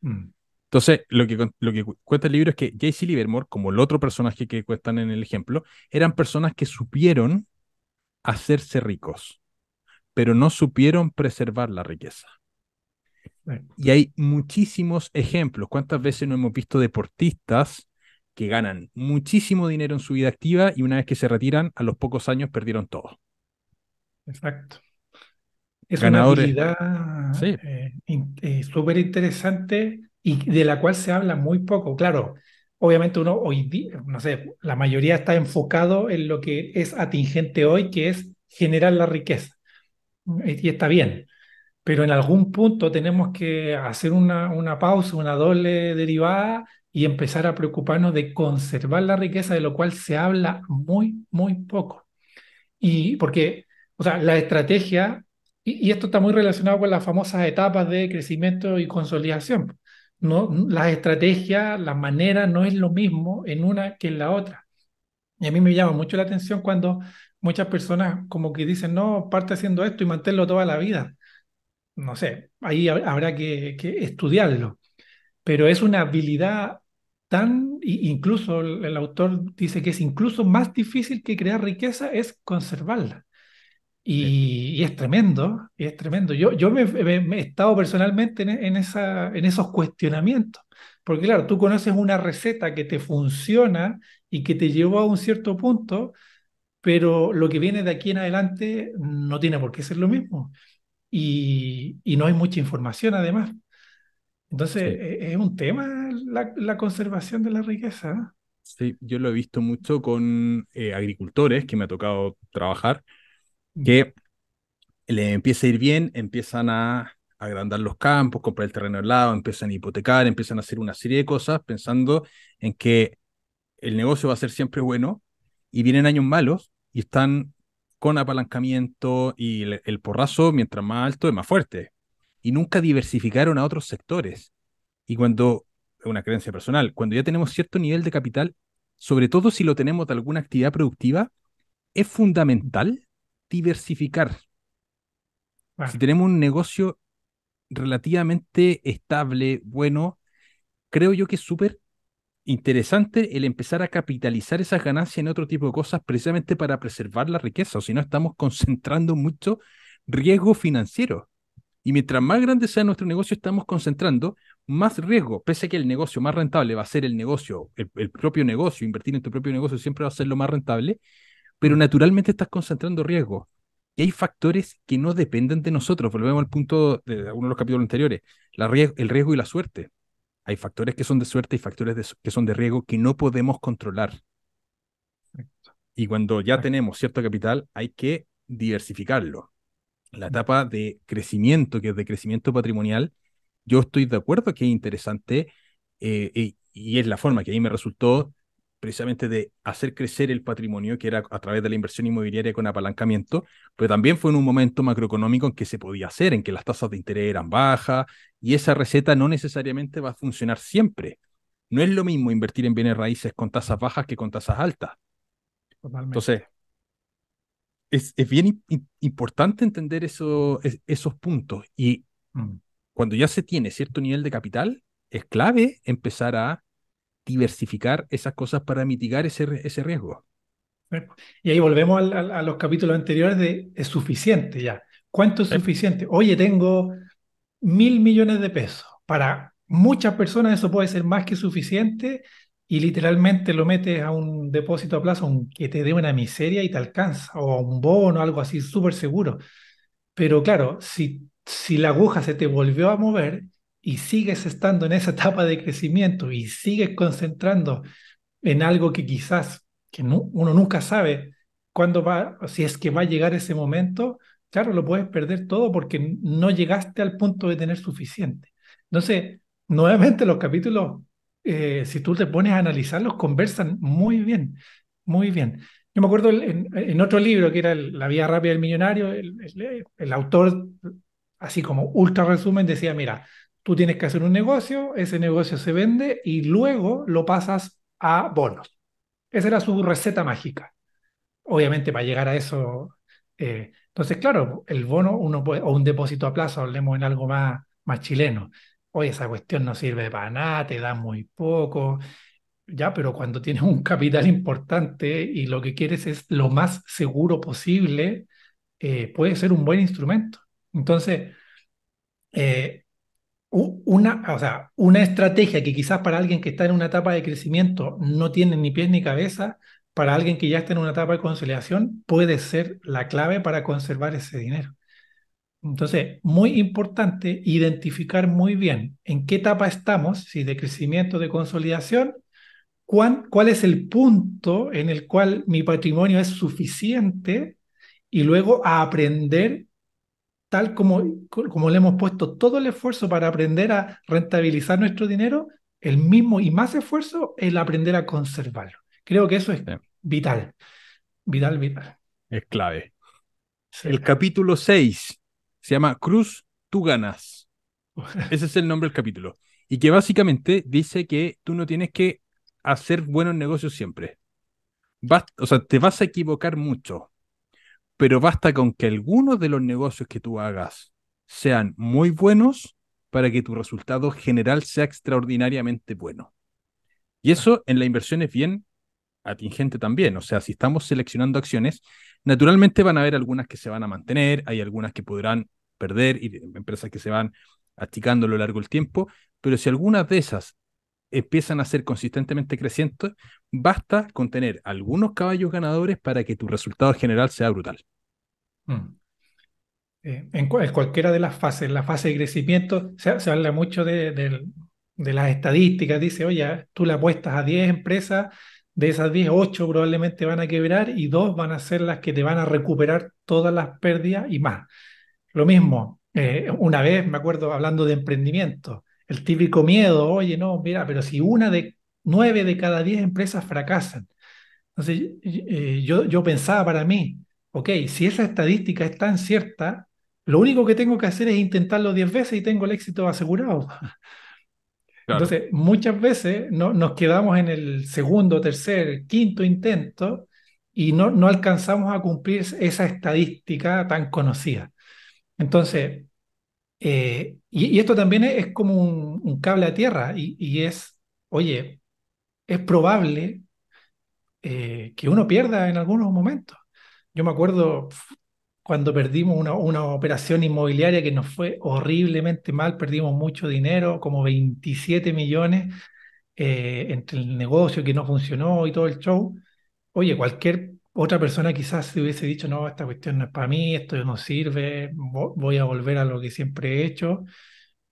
Mm. Entonces, lo que cuenta el libro es que J.C. Livermore, como el otro personaje que cuentan en el ejemplo, eran personas que supieron hacerse ricos, pero no supieron preservar la riqueza. Y hay muchísimos ejemplos. ¿Cuántas veces no hemos visto deportistas que ganan muchísimo dinero en su vida activa y una vez que se retiran, a los pocos años perdieron todo? Exacto. Es una Ganadores, habilidad sí, súper interesante y de la cual se habla muy poco. Claro, obviamente uno hoy día, no sé, la mayoría está enfocado en lo que es atingente hoy, que es generar la riqueza. Y está bien, pero en algún punto tenemos que hacer una pausa, una doble derivada y empezar a preocuparnos de conservar la riqueza, de lo cual se habla muy, muy poco. Y porque, o sea, la estrategia, y esto está muy relacionado con las famosas etapas de crecimiento y consolidación. No, las estrategias, la manera no es lo mismo en una que en la otra. Y a mí me llama mucho la atención cuando muchas personas como que dicen, no, parte haciendo esto y manténlo toda la vida. No sé, ahí habrá que estudiarlo. Pero es una habilidad tan, incluso el autor dice que es incluso más difícil que crear riqueza, es conservarla. sí, Y es tremendo, y es tremendo. Yo me he estado personalmente en esos cuestionamientos, porque claro, tú conoces una receta que te funciona y que te llevó a un cierto punto, pero lo que viene de aquí en adelante no tiene por qué ser lo mismo. Y no hay mucha información además. Entonces, sí, es un tema la conservación de la riqueza. ¿Eh? sí. Yo lo he visto mucho con agricultores que me ha tocado trabajar, Mm. que le empieza a ir bien, empiezan a agrandar los campos, comprar el terreno al lado, empiezan a hipotecar, empiezan a hacer una serie de cosas pensando en que el negocio va a ser siempre bueno y vienen años malos y están con apalancamiento y el porrazo, mientras más alto, es más fuerte. Y nunca diversificaron a otros sectores. Y cuando, es una creencia personal, cuando ya tenemos cierto nivel de capital, sobre todo si lo tenemos de alguna actividad productiva, es fundamental diversificar. Si Claro. tenemos un negocio relativamente estable, bueno, creo yo que es súper interesante el empezar a capitalizar esas ganancias en otro tipo de cosas precisamente para preservar la riqueza, o si no estamos concentrando mucho riesgo financiero. Y mientras más grande sea nuestro negocio, estamos concentrando más riesgo, pese a que el negocio más rentable va a ser el negocio, el propio negocio, invertir en tu propio negocio siempre va a ser lo más rentable, pero Mm. naturalmente estás concentrando riesgo. Y hay factores que no dependen de nosotros. Volvemos al punto de uno de los capítulos anteriores, el riesgo y la suerte. Hay factores que son de suerte y factores que son de riesgo que no podemos controlar. Y cuando ya Exacto. tenemos cierto capital, hay que diversificarlo. La etapa de crecimiento, que es de crecimiento patrimonial, yo estoy de acuerdo que es interesante y es la forma que a mí me resultó precisamente de hacer crecer el patrimonio, que era a través de la inversión inmobiliaria con apalancamiento, pero también fue en un momento macroeconómico en que se podía hacer, en que las tasas de interés eran bajas y esa receta no necesariamente va a funcionar siempre. No es lo mismo invertir en bienes raíces con tasas bajas que con tasas altas. Entonces, Totalmente. es bien importante entender esos puntos y Mm. cuando ya se tiene cierto nivel de capital, es clave empezar a diversificar esas cosas para mitigar ese riesgo. Y ahí volvemos a los capítulos anteriores de es suficiente ya. ¿Cuánto es Sí, suficiente? Oye, tengo 1.000 millones de pesos. Para muchas personas eso puede ser más que suficiente y literalmente lo metes a un depósito a plazo que te dé una miseria y te alcanza, o a un bono, algo así súper seguro. Pero claro, si la aguja se te volvió a mover y sigues estando en esa etapa de crecimiento y sigues concentrando en algo que quizás uno nunca sabe cuándo va, si es que va a llegar ese momento, claro, lo puedes perder todo porque no llegaste al punto de tener suficiente. Entonces, nuevamente los capítulos, si tú te pones a analizarlos, conversan muy bien, muy bien. Yo me acuerdo en otro libro que era La Vía Rápida del Millonario, el autor, así como ultra resumen, decía, mira, tú tienes que hacer un negocio, ese negocio se vende y luego lo pasas a bonos. Esa era su receta mágica. Obviamente, para llegar a eso, entonces, claro, el bono uno puede, o un depósito a plazo, hablemos en algo más chileno. Oye, esa cuestión no sirve para nada, te da muy poco, ya, pero cuando tienes un capital importante y lo que quieres es lo más seguro posible, puede ser un buen instrumento. Entonces, eh, o sea, una estrategia que quizás para alguien que está en una etapa de crecimiento no tiene ni pies ni cabeza, para alguien que ya está en una etapa de consolidación puede ser la clave para conservar ese dinero. Entonces, muy importante identificar muy bien en qué etapa estamos, si de crecimiento, de consolidación, cuál es el punto en el cual mi patrimonio es suficiente y luego a aprender tal como le hemos puesto todo el esfuerzo para aprender a rentabilizar nuestro dinero, el mismo y más esfuerzo el aprender a conservarlo. Creo que eso es sí, vital, vital, vital. es clave. Sí. El capítulo 6 se llama Cruz, tú ganas. Ese es el nombre del capítulo. Y que básicamente dice que tú no tienes que hacer buenos negocios siempre. O sea, te vas a equivocar mucho, pero basta con que algunos de los negocios que tú hagas sean muy buenos para que tu resultado general sea extraordinariamente bueno. Y eso en la inversión es bien atingente también. O sea, si estamos seleccionando acciones, naturalmente van a haber algunas que se van a mantener, hay algunas que podrán perder y empresas que se van achicando a lo largo del tiempo, pero si algunas de esas empiezan a ser consistentemente crecientes, basta con tener algunos caballos ganadores para que tu resultado general sea brutal. Mm. En cualquiera de las fases, la fase de crecimiento, se habla mucho de las estadísticas, dice, oye, tú le apuestas a 10 empresas, de esas 10 8 probablemente van a quebrar y 2 van a ser las que te van a recuperar todas las pérdidas y más. Lo mismo, una vez me acuerdo hablando de emprendimiento, el típico miedo, oye, no, mira, pero si 9 de cada 10 empresas fracasan. Entonces, yo pensaba para mí, ok, si esa estadística es tan cierta, lo único que tengo que hacer es intentarlo 10 veces y tengo el éxito asegurado. Claro. Entonces, muchas veces nos quedamos en el segundo, tercer, quinto intento y no alcanzamos a cumplir esa estadística tan conocida. Entonces, y esto también es como un cable a tierra y es, oye, es probable que uno pierda en algunos momentos. Yo me acuerdo cuando perdimos una operación inmobiliaria que nos fue horriblemente mal, perdimos mucho dinero, como 27 millones entre el negocio que no funcionó y todo el show. Oye, cualquier otra persona quizás se hubiese dicho, no, esta cuestión no es para mí, esto no sirve, voy a volver a lo que siempre he hecho.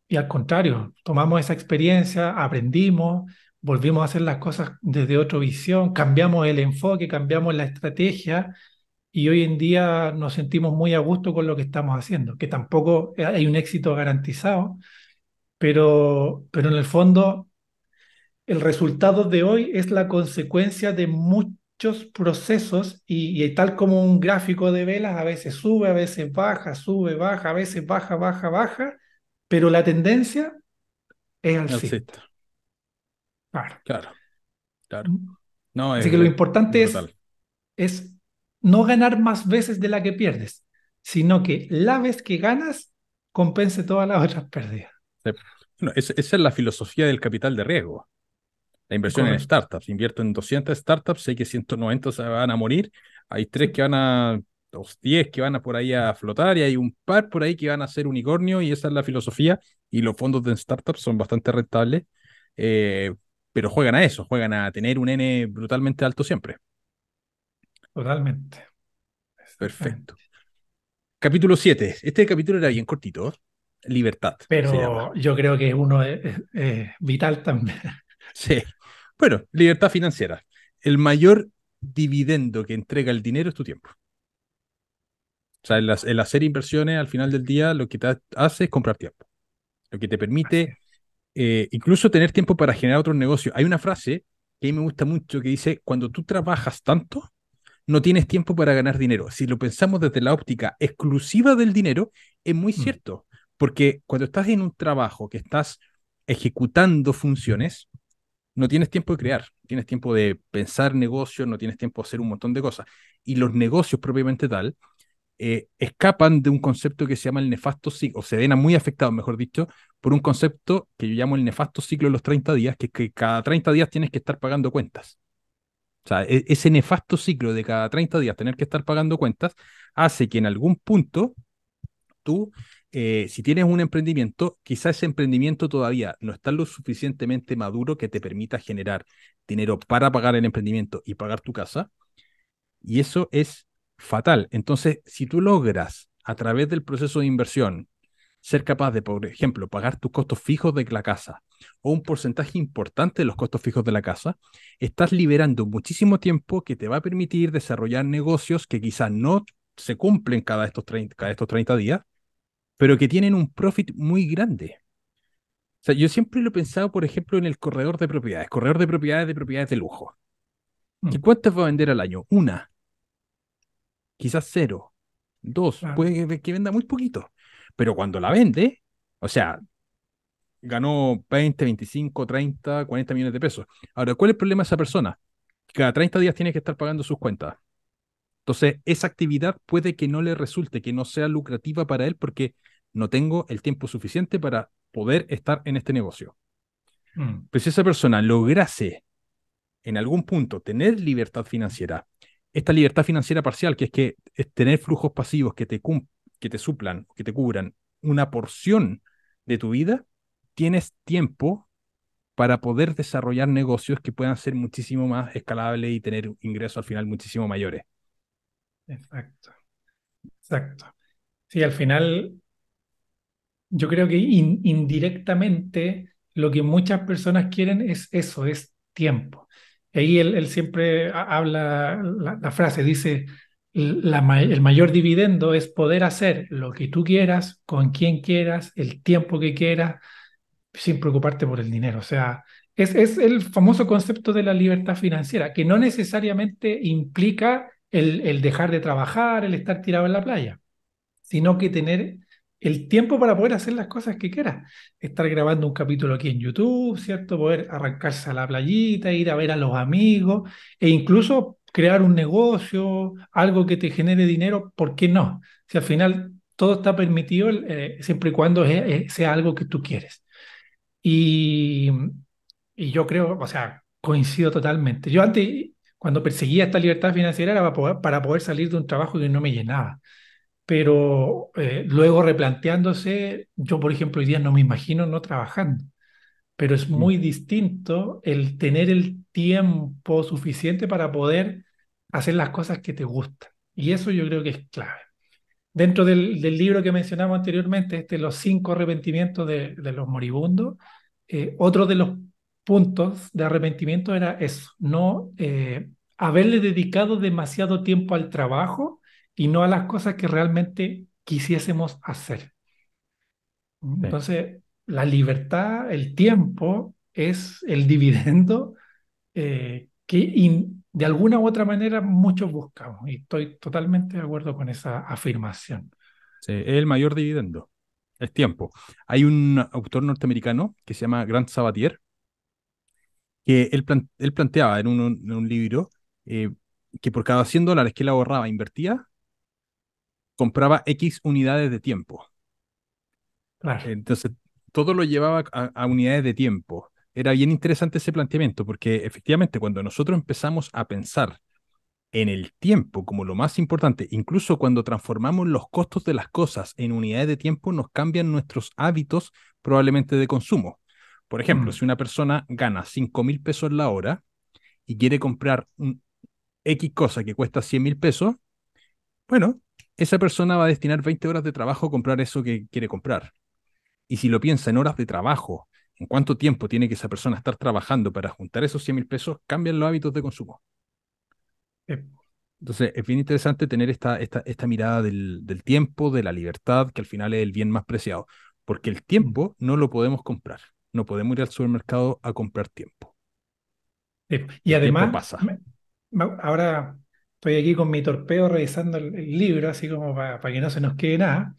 Y al contrario, tomamos esa experiencia, aprendimos, volvimos a hacer las cosas desde otra visión, cambiamos el enfoque, cambiamos la estrategia y hoy en día nos sentimos muy a gusto con lo que estamos haciendo, que tampoco hay un éxito garantizado, pero en el fondo el resultado de hoy es la consecuencia de muchos procesos y tal como un gráfico de velas, a veces sube, a veces baja, sube, baja, a veces baja, baja, baja, pero la tendencia es alcista. Alcista. Claro. Claro, claro. No, Así que lo es importante brutal. es no ganar más veces de la que pierdes, sino que la vez que ganas compense todas las otras pérdidas. Sí. Bueno, esa es la filosofía del capital de riesgo. La inversión en Correcto. startups. Invierto en 200 startups, sé que 190 se van a morir. Hay tres Sí, que van a, los 10 que van a por ahí a flotar y hay un par por ahí que van a ser unicornio y esa es la filosofía. Y los fondos de startups son bastante rentables, eh, pero juegan a eso, juegan a tener un N brutalmente alto siempre. totalmente. Perfecto. Exactamente. Capítulo 7. Este capítulo era bien cortito. Libertad se llama. Pero yo creo que uno es vital también. Sí. Bueno, libertad financiera. El mayor dividendo que entrega el dinero es tu tiempo. O sea, el hacer inversiones al final del día lo que te hace es comprar tiempo. Lo que te Así permite es. incluso tener tiempo para generar otros negocios. Hay una frase que a mí me gusta mucho que dice, cuando tú trabajas tanto, no tienes tiempo para ganar dinero. Si lo pensamos desde la óptica exclusiva del dinero, es muy Mm, cierto. Porque cuando estás en un trabajo que estás ejecutando funciones, no tienes tiempo de crear, tienes tiempo de pensar negocios, no tienes tiempo de hacer un montón de cosas. Y los negocios propiamente tal escapan de un concepto que se llama el nefasto ciclo, o se ven muy afectados, mejor dicho, por un concepto que yo llamo el nefasto ciclo de los 30 días, que es que cada 30 días tienes que estar pagando cuentas. O sea, ese nefasto ciclo de cada 30 días tener que estar pagando cuentas hace que en algún punto tú, si tienes un emprendimiento, quizás ese emprendimiento todavía no está lo suficientemente maduro que te permita generar dinero para pagar el emprendimiento y pagar tu casa, y eso es fatal. Entonces, si tú logras a través del proceso de inversión ser capaz de, por ejemplo, pagar tus costos fijos de la casa o un porcentaje importante de los costos fijos de la casa, estás liberando muchísimo tiempo que te va a permitir desarrollar negocios que quizás no se cumplen cada estos 30 días, pero que tienen un profit muy grande. O sea, yo siempre lo he pensado, por ejemplo, en el corredor de propiedades de lujo. ¿Qué mm, cuántas va a vender al año? Una, quizás cero, dos, claro. puede que venda muy poquito. Pero cuando la vende, o sea, ganó 20, 25, 30, 40 millones de pesos. Ahora, ¿cuál es el problema de esa persona? Cada 30 días tiene que estar pagando sus cuentas. Entonces, esa actividad puede que no le resulte, que no sea lucrativa para él porque no tengo el tiempo suficiente para poder estar en este negocio. Mm, Pues si esa persona lograse en algún punto tener libertad financiera, esta libertad financiera parcial, que es tener flujos pasivos que te suplan, que te cubran una porción de tu vida, tienes tiempo para poder desarrollar negocios que puedan ser muchísimo más escalables y tener ingresos al final muchísimo mayores. exacto, exacto. Sí, al final yo creo que indirectamente lo que muchas personas quieren es eso, es tiempo. Y ahí él siempre habla, la frase dice, el mayor dividendo es poder hacer lo que tú quieras, con quien quieras, el tiempo que quieras, sin preocuparte por el dinero. O sea, es el famoso concepto de la libertad financiera, que no necesariamente implica el dejar de trabajar, el estar tirado en la playa, sino que tener el tiempo para poder hacer las cosas que quieras. Estar grabando un capítulo aquí en YouTube, ¿cierto? Poder arrancarse a la playita, ir a ver a los amigos e incluso crear un negocio, algo que te genere dinero, ¿por qué no? Si al final todo está permitido, siempre y cuando sea algo que tú quieres. Y, y yo creo, o sea, Coincido totalmente. Yo antes, cuando perseguía esta libertad financiera, era para poder salir de un trabajo que no me llenaba. Pero luego replanteándose, yo, por ejemplo, hoy día no me imagino no trabajando, pero es Mm. muy distinto el tener el tiempo suficiente para poder hacer las cosas que te gustan. Y eso yo creo que es clave. Dentro del libro que mencionamos anteriormente, Los cinco arrepentimientos de los moribundos, otro de los puntos de arrepentimiento era eso, no haberle dedicado demasiado tiempo al trabajo y no a las cosas que realmente quisiésemos hacer. Sí. Entonces, la libertad, el tiempo, es el dividendo de alguna u otra manera muchos buscamos. Y estoy totalmente de acuerdo con esa afirmación. Sí, es el mayor dividendo, es tiempo. Hay un autor norteamericano que se llama Grant Sabatier, que él planteaba en un libro eh, que por cada $100 que él ahorraba, invertía, compraba X unidades de tiempo. Claro. Entonces, todo lo llevaba a unidades de tiempo. Era bien interesante ese planteamiento, porque efectivamente cuando nosotros empezamos a pensar en el tiempo como lo más importante, incluso cuando transformamos los costos de las cosas en unidades de tiempo, nos cambian nuestros hábitos probablemente de consumo. Por ejemplo, Mm. si una persona gana 5.000 pesos la hora y quiere comprar un X cosa que cuesta 100.000 pesos, bueno, esa persona va a destinar 20 horas de trabajo a comprar eso que quiere comprar. Y si lo piensa en horas de trabajo, en cuánto tiempo tiene que esa persona estar trabajando para juntar esos 100.000 pesos, cambian los hábitos de consumo. Eh, Entonces, es bien interesante tener esta mirada del tiempo, de la libertad, que al final es el bien más preciado, porque el mm. tiempo no lo podemos comprar. No podemos ir al supermercado a comprar tiempo. Y El tiempo además, pasa. ahora estoy aquí con mi torpeo revisando el libro, así como para que no se nos quede nada.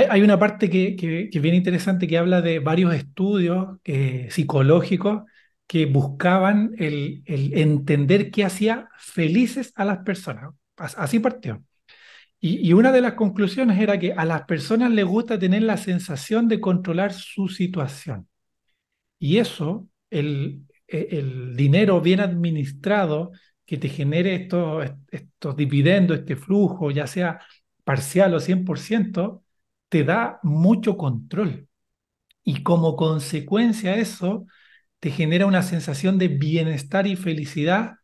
Hay una parte que es bien interesante que habla de varios estudios psicológicos que buscaban el entender qué hacía felices a las personas. Así partió. Y una de las conclusiones era que a las personas les gusta tener la sensación de controlar su situación. Y eso, el dinero bien administrado que te genere estos dividendos, este flujo, ya sea parcial o 100%, te da mucho control. Y como consecuencia eso, te genera una sensación de bienestar y felicidad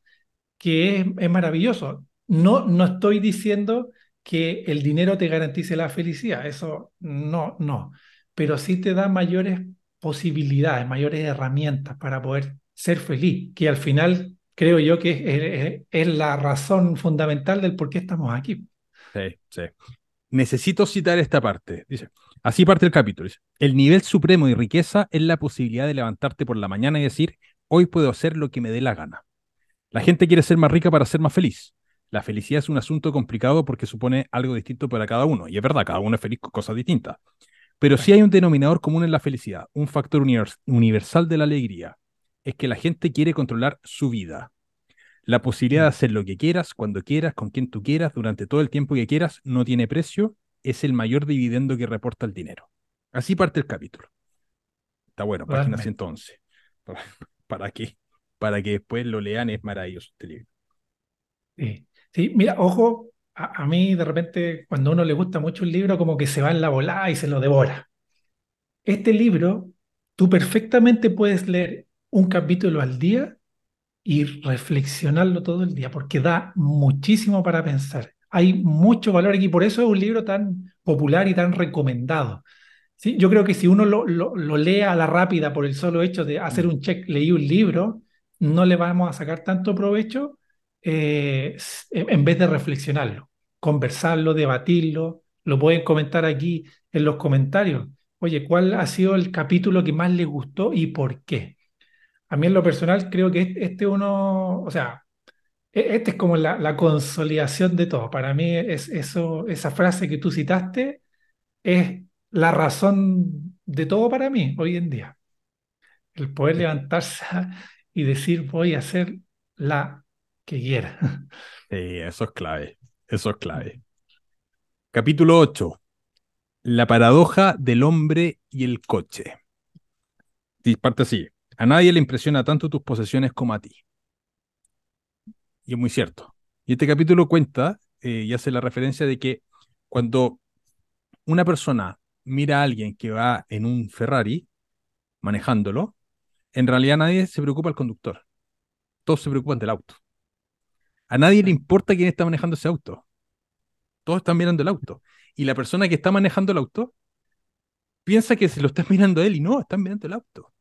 que es maravilloso. No, no estoy diciendo que el dinero te garantice la felicidad, eso no, no, pero sí te da mayores posibilidades, mayores herramientas para poder ser feliz, que al final creo yo que es la razón fundamental del por qué estamos aquí. Sí, sí. Necesito citar esta parte. Dice, así parte el capítulo. Dice, el nivel supremo de riqueza es la posibilidad de levantarte por la mañana y decir, hoy puedo hacer lo que me dé la gana. La gente quiere ser más rica para ser más feliz. La felicidad es un asunto complicado porque supone algo distinto para cada uno. Y es verdad, cada uno es feliz con cosas distintas. Pero sí Claro. hay un denominador común en la felicidad, un factor universal de la alegría. Es que la gente quiere controlar su vida. La posibilidad de Mm. hacer lo que quieras, cuando quieras, con quien tú quieras, durante todo el tiempo que quieras, no tiene precio, es el mayor dividendo que reporta el dinero. Así parte el capítulo. Está bueno, página Totalmente. 111. ¿Para, para qué? Para que después lo lean, es maravilloso este libro. Sí, sí, mira, ojo, a mí de repente cuando a uno le gusta mucho un libro como que se va en la volada y se lo devora. Este libro, tú perfectamente puedes leer un capítulo al día y reflexionarlo todo el día, porque da muchísimo para pensar. Hay mucho valor aquí, por eso es un libro tan popular y tan recomendado. Sí, yo creo que si uno lo lee a la rápida por el solo hecho de hacer Mm. un check, leí un libro, no le vamos a sacar tanto provecho en vez de reflexionarlo, conversarlo, debatirlo. Lo pueden comentar aquí en los comentarios. Oye, ¿cuál ha sido el capítulo que más les gustó y por qué? A mí en lo personal creo que este uno, o sea, este es como la consolidación de todo. Para mí es eso, esa frase que tú citaste es la razón de todo para mí hoy en día. El poder levantarse y decir voy a hacer la que quiera. Sí, eso es clave. Eso es clave. Capítulo 8. La paradoja del hombre y el coche. Sí, parte así. A nadie le impresiona tanto tus posesiones como a ti. Y es muy cierto. Y este capítulo cuenta y hace la referencia de que cuando una persona mira a alguien que va en un Ferrari manejándolo, en realidad nadie se preocupa del conductor. Todos se preocupan del auto. A nadie le importa quién está manejando ese auto. Todos están mirando el auto. Y la persona que está manejando el auto piensa que se lo está mirando a él y no, están mirando el auto.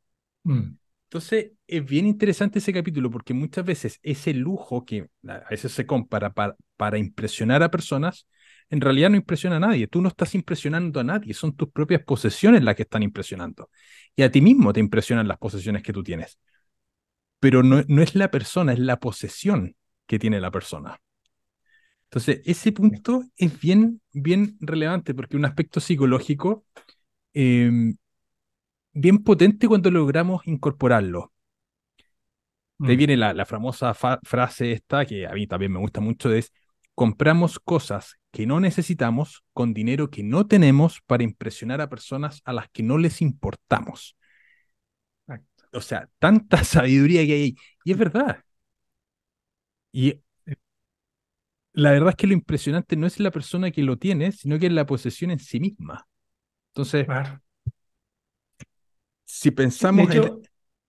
Mm, Entonces, es bien interesante ese capítulo porque muchas veces ese lujo que a veces se compara para impresionar a personas, en realidad no impresiona a nadie. Tú no estás impresionando a nadie, son tus propias posesiones las que están impresionando. Y a ti mismo te impresionan las posesiones que tú tienes. Pero no es la persona, es la posesión que tiene la persona. Entonces, ese sí. punto es bien, bien relevante porque un aspecto psicológico eh, bien potente cuando logramos incorporarlo. De ahí Mm, viene la famosa frase esta, que a mí también me gusta mucho, es, compramos cosas que no necesitamos con dinero que no tenemos para impresionar a personas a las que no les importamos. exacto. O sea, tanta sabiduría que hay ahí. Y es verdad. Y la verdad es que lo impresionante no es la persona que lo tiene, sino que es la posesión en sí misma. Entonces, Claro. si De pensamos en... hecho,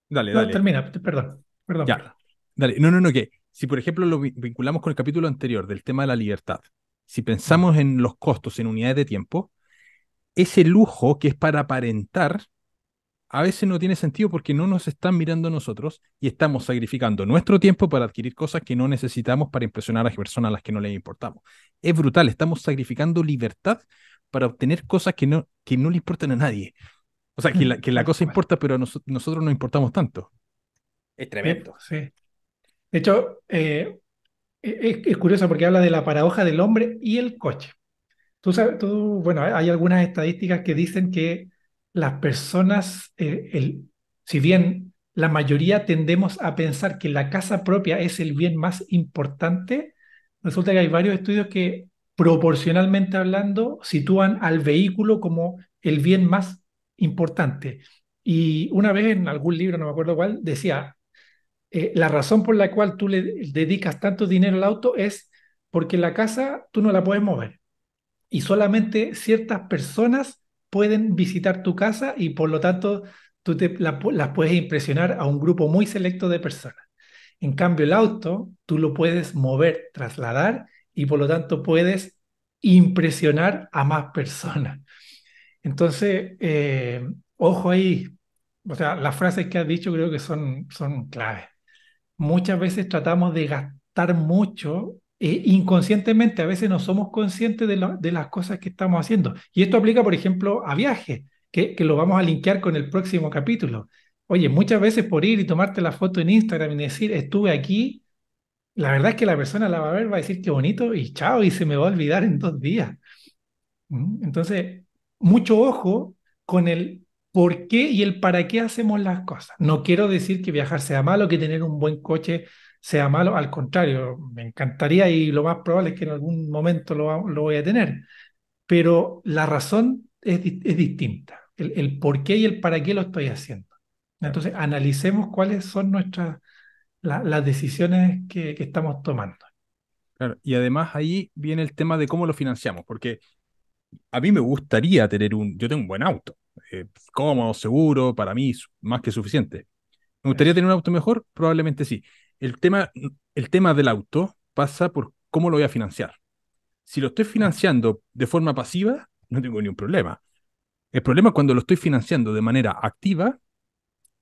Dale, no, dale. termina, perdón, perdón, Ya. perdón. Dale. No, no, no, que si por ejemplo lo vinculamos con el capítulo anterior del tema de la libertad, si Mm, pensamos en los costos en unidades de tiempo, ese lujo que es para aparentar, a veces no tiene sentido porque no nos están mirando a nosotros y estamos sacrificando nuestro tiempo para adquirir cosas que no necesitamos para impresionar a las personas a las que no les importamos. Es brutal, estamos sacrificando libertad para obtener cosas que no le importan a nadie. O sea, que la tal cosa cual. importa, pero a nosotros no importamos tanto. Es Sí, tremendo. sí. De hecho, es curioso porque habla de la paradoja del hombre y el coche. Tú sabes, bueno, hay algunas estadísticas que dicen que las personas, si bien la mayoría tendemos a pensar que la casa propia es el bien más importante, resulta que hay varios estudios que proporcionalmente hablando sitúan al vehículo como el bien más importante. Y una vez en algún libro, no me acuerdo cuál, decía, la razón por la cual tú le dedicas tanto dinero al auto es porque la casa tú no la puedes mover y solamente ciertas personas pueden visitar tu casa y por lo tanto las puedes impresionar a un grupo muy selecto de personas. En cambio, el auto tú lo puedes mover, trasladar y por lo tanto puedes impresionar a más personas. Entonces, ojo ahí, o sea, las frases que has dicho creo que son claves. Muchas veces tratamos de gastar mucho inconscientemente, a veces no somos conscientes de las cosas que estamos haciendo. Y esto aplica, por ejemplo, a viajes, que lo vamos a linkear con el próximo capítulo. Oye, muchas veces por ir y tomarte la foto en Instagram y decir, estuve aquí, la verdad es que la persona la va a ver, va a decir qué bonito y chao, y se me va a olvidar en 2 días. Entonces, mucho ojo con el por qué y el para qué hacemos las cosas. No quiero decir que viajar sea malo, que tener un buen coche sea malo, al contrario, me encantaría y lo más probable es que en algún momento lo voy a tener, pero la razón es distinta, el por qué y el para qué lo estoy haciendo. Claro, Entonces, analicemos cuáles son las decisiones que estamos tomando. claro. Y además ahí viene el tema de cómo lo financiamos, porque a mí me gustaría tener yo tengo un buen auto, cómodo, seguro, para mí más que suficiente. ¿Me gustaría Eso. tener un auto mejor? Probablemente sí. El tema, el tema del auto pasa por cómo lo voy a financiar. Si lo estoy financiando de forma pasiva, no tengo ningún problema. El problema es cuando lo estoy financiando de manera activa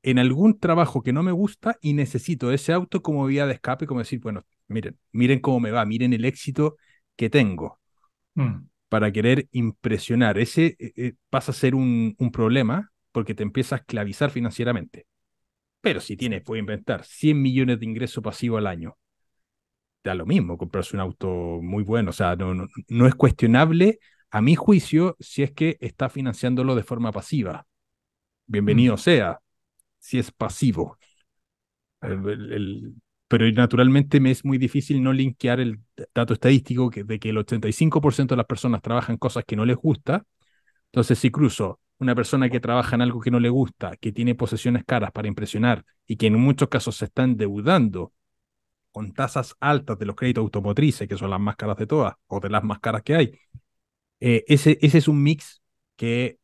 en algún trabajo que no me gusta y necesito ese auto como vía de escape, como decir, bueno, miren, miren cómo me va, miren el éxito que tengo Mm, para querer impresionar. Ese pasa a ser un problema porque te empieza a esclavizar financieramente. Pero si tienes, puedo inventar, 100 millones de ingreso pasivo al año, te da lo mismo comprarse un auto muy bueno. O sea, no es cuestionable, a mi juicio, si es que está financiándolo de forma pasiva. mm, Bienvenido sea, si es pasivo. claro. Pero naturalmente me es muy difícil no linkear el dato estadístico de que el 85% de las personas trabajan cosas que no les gusta. Entonces, si cruzo una persona que trabaja en algo que no le gusta, que tiene posesiones caras para impresionar y que en muchos casos se está endeudando con tasas altas de los créditos automotrices, que son las más caras de todas, o de las más caras que hay, ese es un mix que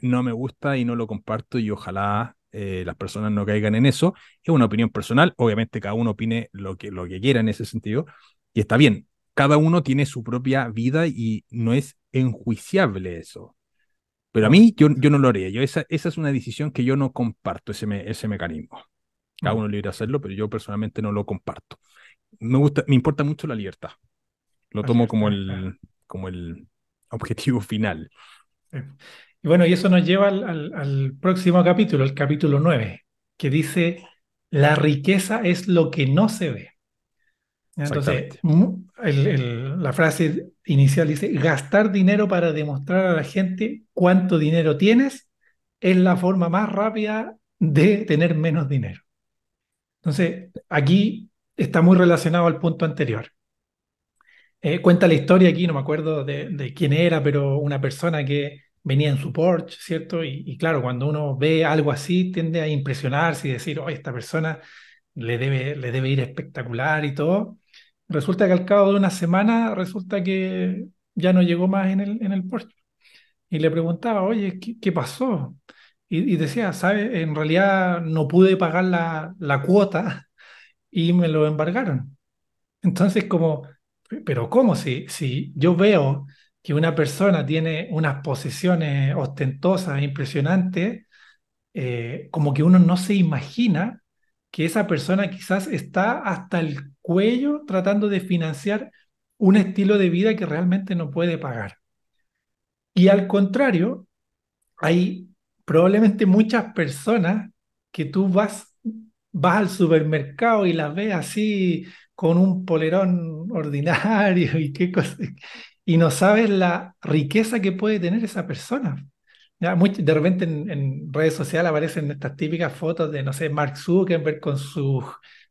no me gusta y no lo comparto y ojalá las personas no caigan en eso. Es una opinión personal, obviamente cada uno opine lo que quiera en ese sentido y está bien. Cada uno tiene su propia vida y no es enjuiciable eso. Pero a mí Correcto. yo no lo haría. Esa es una decisión que yo no comparto, ese mecanismo. Cada Mm, uno libre de hacerlo, pero yo personalmente no lo comparto. Me importa mucho la libertad. Lo la tomo libertad, claro. como el objetivo final. Sí. Y bueno, y eso nos lleva al próximo capítulo, el capítulo 9, que dice, la riqueza es lo que no se ve. ¿Ya? Entonces, Exactamente. la frase inicial dice, gastar dinero para demostrar a la gente cuánto dinero tienes es la forma más rápida de tener menos dinero. Entonces, aquí está muy relacionado al punto anterior. Cuenta la historia aquí, no me acuerdo de quién era, pero una persona que venía en su Porsche, ¿cierto? Y claro, cuando uno ve algo así, tiende a impresionarse y decir, oye, esta persona le debe ir espectacular y todo. Resulta que al cabo de una semana, resulta que ya no llegó más en el Porsche. Y le preguntaba, oye, ¿qué pasó? Y decía, ¿sabes? En realidad no pude pagar la cuota y me lo embargaron. Entonces, como, pero ¿cómo? Si yo veo que una persona tiene unas posesiones ostentosas, impresionantes, como que uno no se imagina que esa persona quizás está hasta el cuello tratando de financiar un estilo de vida que realmente no puede pagar. Y al contrario, hay probablemente muchas personas que tú vas al supermercado y las ves así con un polerón ordinario y qué cosa, y no sabes la riqueza que puede tener esa persona. Ya, de repente en redes sociales aparecen estas típicas fotos de, no sé, Mark Zuckerberg con su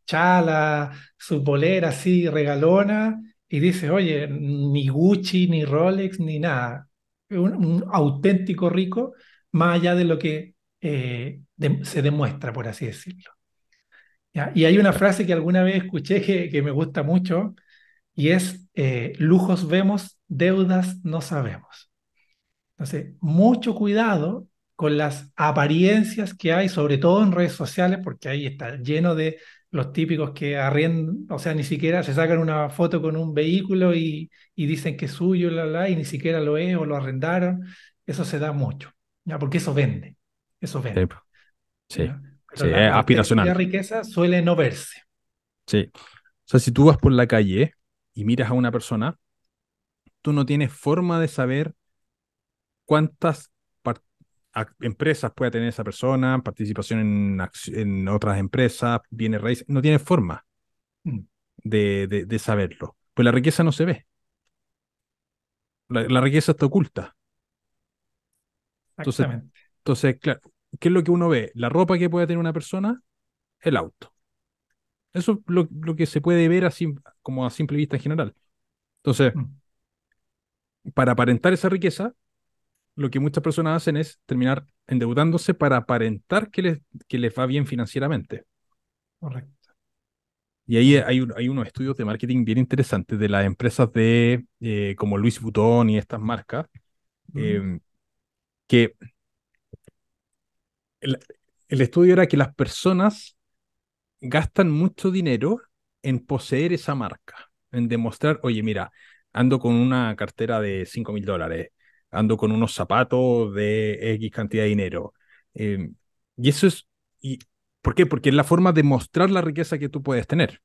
chala, su polera así regalona, y dice, oye, ni Gucci, ni Rolex, ni nada. Un auténtico rico, más allá de lo que se demuestra, por así decirlo. ¿Ya? Y hay una frase que alguna vez escuché que me gusta mucho, y es, lujos vemos, deudas no sabemos. Entonces, mucho cuidado con las apariencias que hay, sobre todo en redes sociales, porque ahí está lleno de los típicos que arriendan, o sea, ni siquiera se sacan una foto con un vehículo y dicen que es suyo, y ni siquiera lo es o lo arrendaron. Eso se da mucho, ¿ya? Porque eso Sí, vende, sí, ¿ya? Pero sí, es la auténtica aspiracional. riqueza suele no verse. Sí. O sea, si tú vas por la calle y miras a una persona, tú no tienes forma de saber cuántas par- empresas puede tener esa persona, participación en otras empresas, bienes raíces. No tienes forma Mm, de saberlo. Pues la riqueza no se ve. La riqueza está oculta. Entonces, exactamente. claro, ¿qué es lo que uno ve? La ropa que puede tener una persona, el auto. Eso es lo que se puede ver así, como a simple vista en general. Entonces, Mm, para aparentar esa riqueza, lo que muchas personas hacen es terminar endeudándose para aparentar que les va bien financieramente. correcto, Y ahí correcto. hay unos estudios de marketing bien interesantes de las empresas como Louis Vuitton y estas marcas, Mm, eh, que el, el estudio era que las personas gastan mucho dinero en poseer esa marca, en demostrar, oye, mira, ando con una cartera de $5.000, ando con unos zapatos de X cantidad de dinero. Eh, y eso es, y, ¿por qué? Porque es la forma de mostrar la riqueza que tú puedes tener.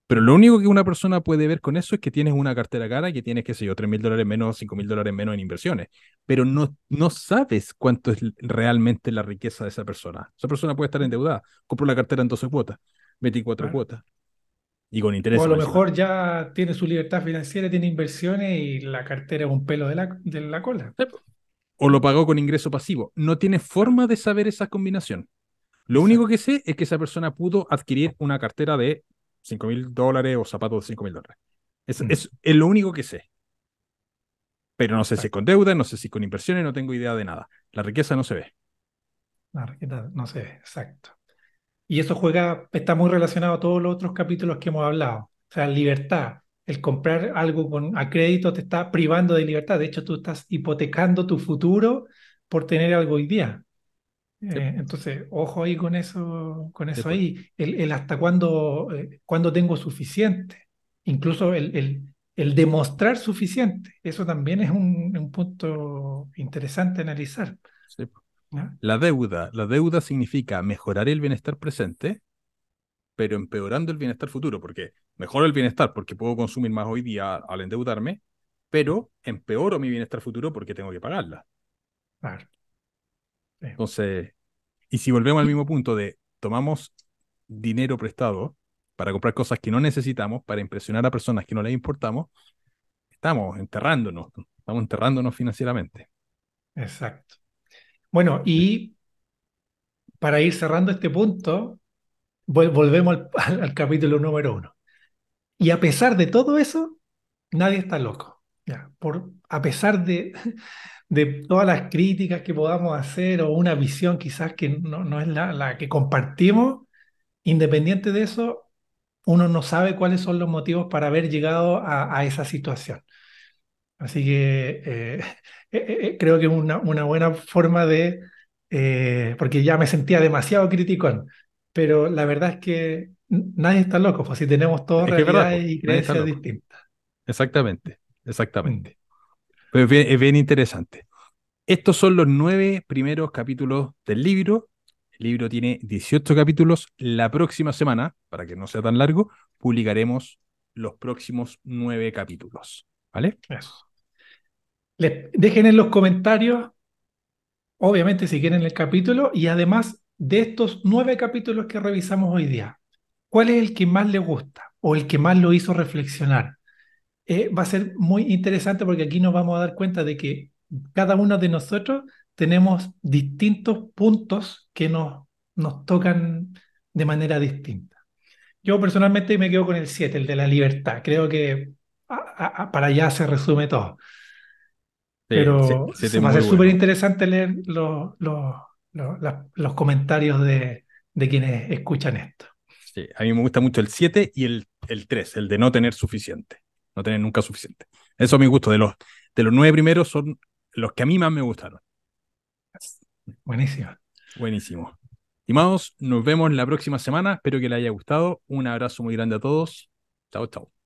Pero lo único que una persona puede ver con eso es que tienes una cartera cara, que tienes, qué sé yo, $3.000 menos, $5.000 menos en inversiones. Pero no sabes cuánto es realmente la riqueza de esa persona. Esa persona puede estar endeudada. Compró la cartera en 12 cuotas, 24 claro. cuotas. Y con O a intereses lo más encima. mejor ya tiene su libertad financiera, tiene inversiones y la cartera es un pelo de la cola. Sí, po. O lo pagó con ingreso pasivo. No tiene Claro, forma de saber esa combinación. Lo único que exacto. sé es que esa persona pudo adquirir una cartera de $5.000 o zapatos de $5.000. Mm, Es lo único que sé. Pero no sé si es exacto. con deuda, no sé si con inversiones, no tengo idea de nada. La riqueza no se ve. La riqueza no sé, exacto. Y eso está muy relacionado a todos los otros capítulos que hemos hablado. O sea, libertad. El comprar algo a crédito te está privando de libertad. De hecho, tú estás hipotecando tu futuro por tener algo hoy día. Sí, Entonces, ojo ahí con sí, eso pues. ahí. El hasta cuándo tengo suficiente. Incluso el demostrar suficiente. Eso también es un punto interesante a analizar. Sí, pues. ¿Ya? La deuda significa mejorar el bienestar presente, pero empeorando el bienestar futuro, porque mejoro el bienestar porque puedo consumir más hoy día al endeudarme, pero empeoro mi bienestar futuro porque tengo que pagarla. Claro. Sí. Entonces, y si volvemos al mismo punto de tomamos dinero prestado para comprar cosas que no necesitamos, para impresionar a personas que no les importamos, estamos enterrándonos financieramente. Exacto. Bueno, y para ir cerrando este punto, volvemos al capítulo número uno. Y a pesar de todo eso, nadie está loco. Ya, a pesar de todas las críticas que podamos hacer o una visión quizás que no es la que compartimos, independiente de eso, uno no sabe cuáles son los motivos para haber llegado a esa situación. Así que creo que es una buena forma porque ya me sentía demasiado criticón, pero la verdad es que nadie está loco, pues si tenemos todas Es que es verdad, pues, realidades y nadie está creencias loco. distintas. Exactamente, Mm, exactamente. Pero es bien interesante. Estos son los 9 primeros capítulos del libro. El libro tiene 18 capítulos. La próxima semana, para que no sea tan largo, publicaremos los próximos 9 capítulos. ¿Vale? eso. Dejen en los comentarios, obviamente, si quieren el capítulo y además de estos 9 capítulos que revisamos hoy día, ¿cuál es el que más les gusta o el que más lo hizo reflexionar? Va a ser muy interesante porque aquí nos vamos a dar cuenta de que cada uno de nosotros tenemos distintos puntos que nos tocan de manera distinta. Yo personalmente me quedo con el 7, el de la libertad. Creo que para allá se resume todo. Sí, el Pero 7 es va a muy ser súper bueno. interesante leer los comentarios de quienes escuchan esto. Sí, a mí me gusta mucho el 7 y el 3, el de no tener suficiente. No tener nunca suficiente. Eso me gusta. De los 9 primeros son los que a mí más me gustaron. Buenísimo. Buenísimo. Estimados, nos vemos la próxima semana. Espero que les haya gustado. Un abrazo muy grande a todos. Chao, chao.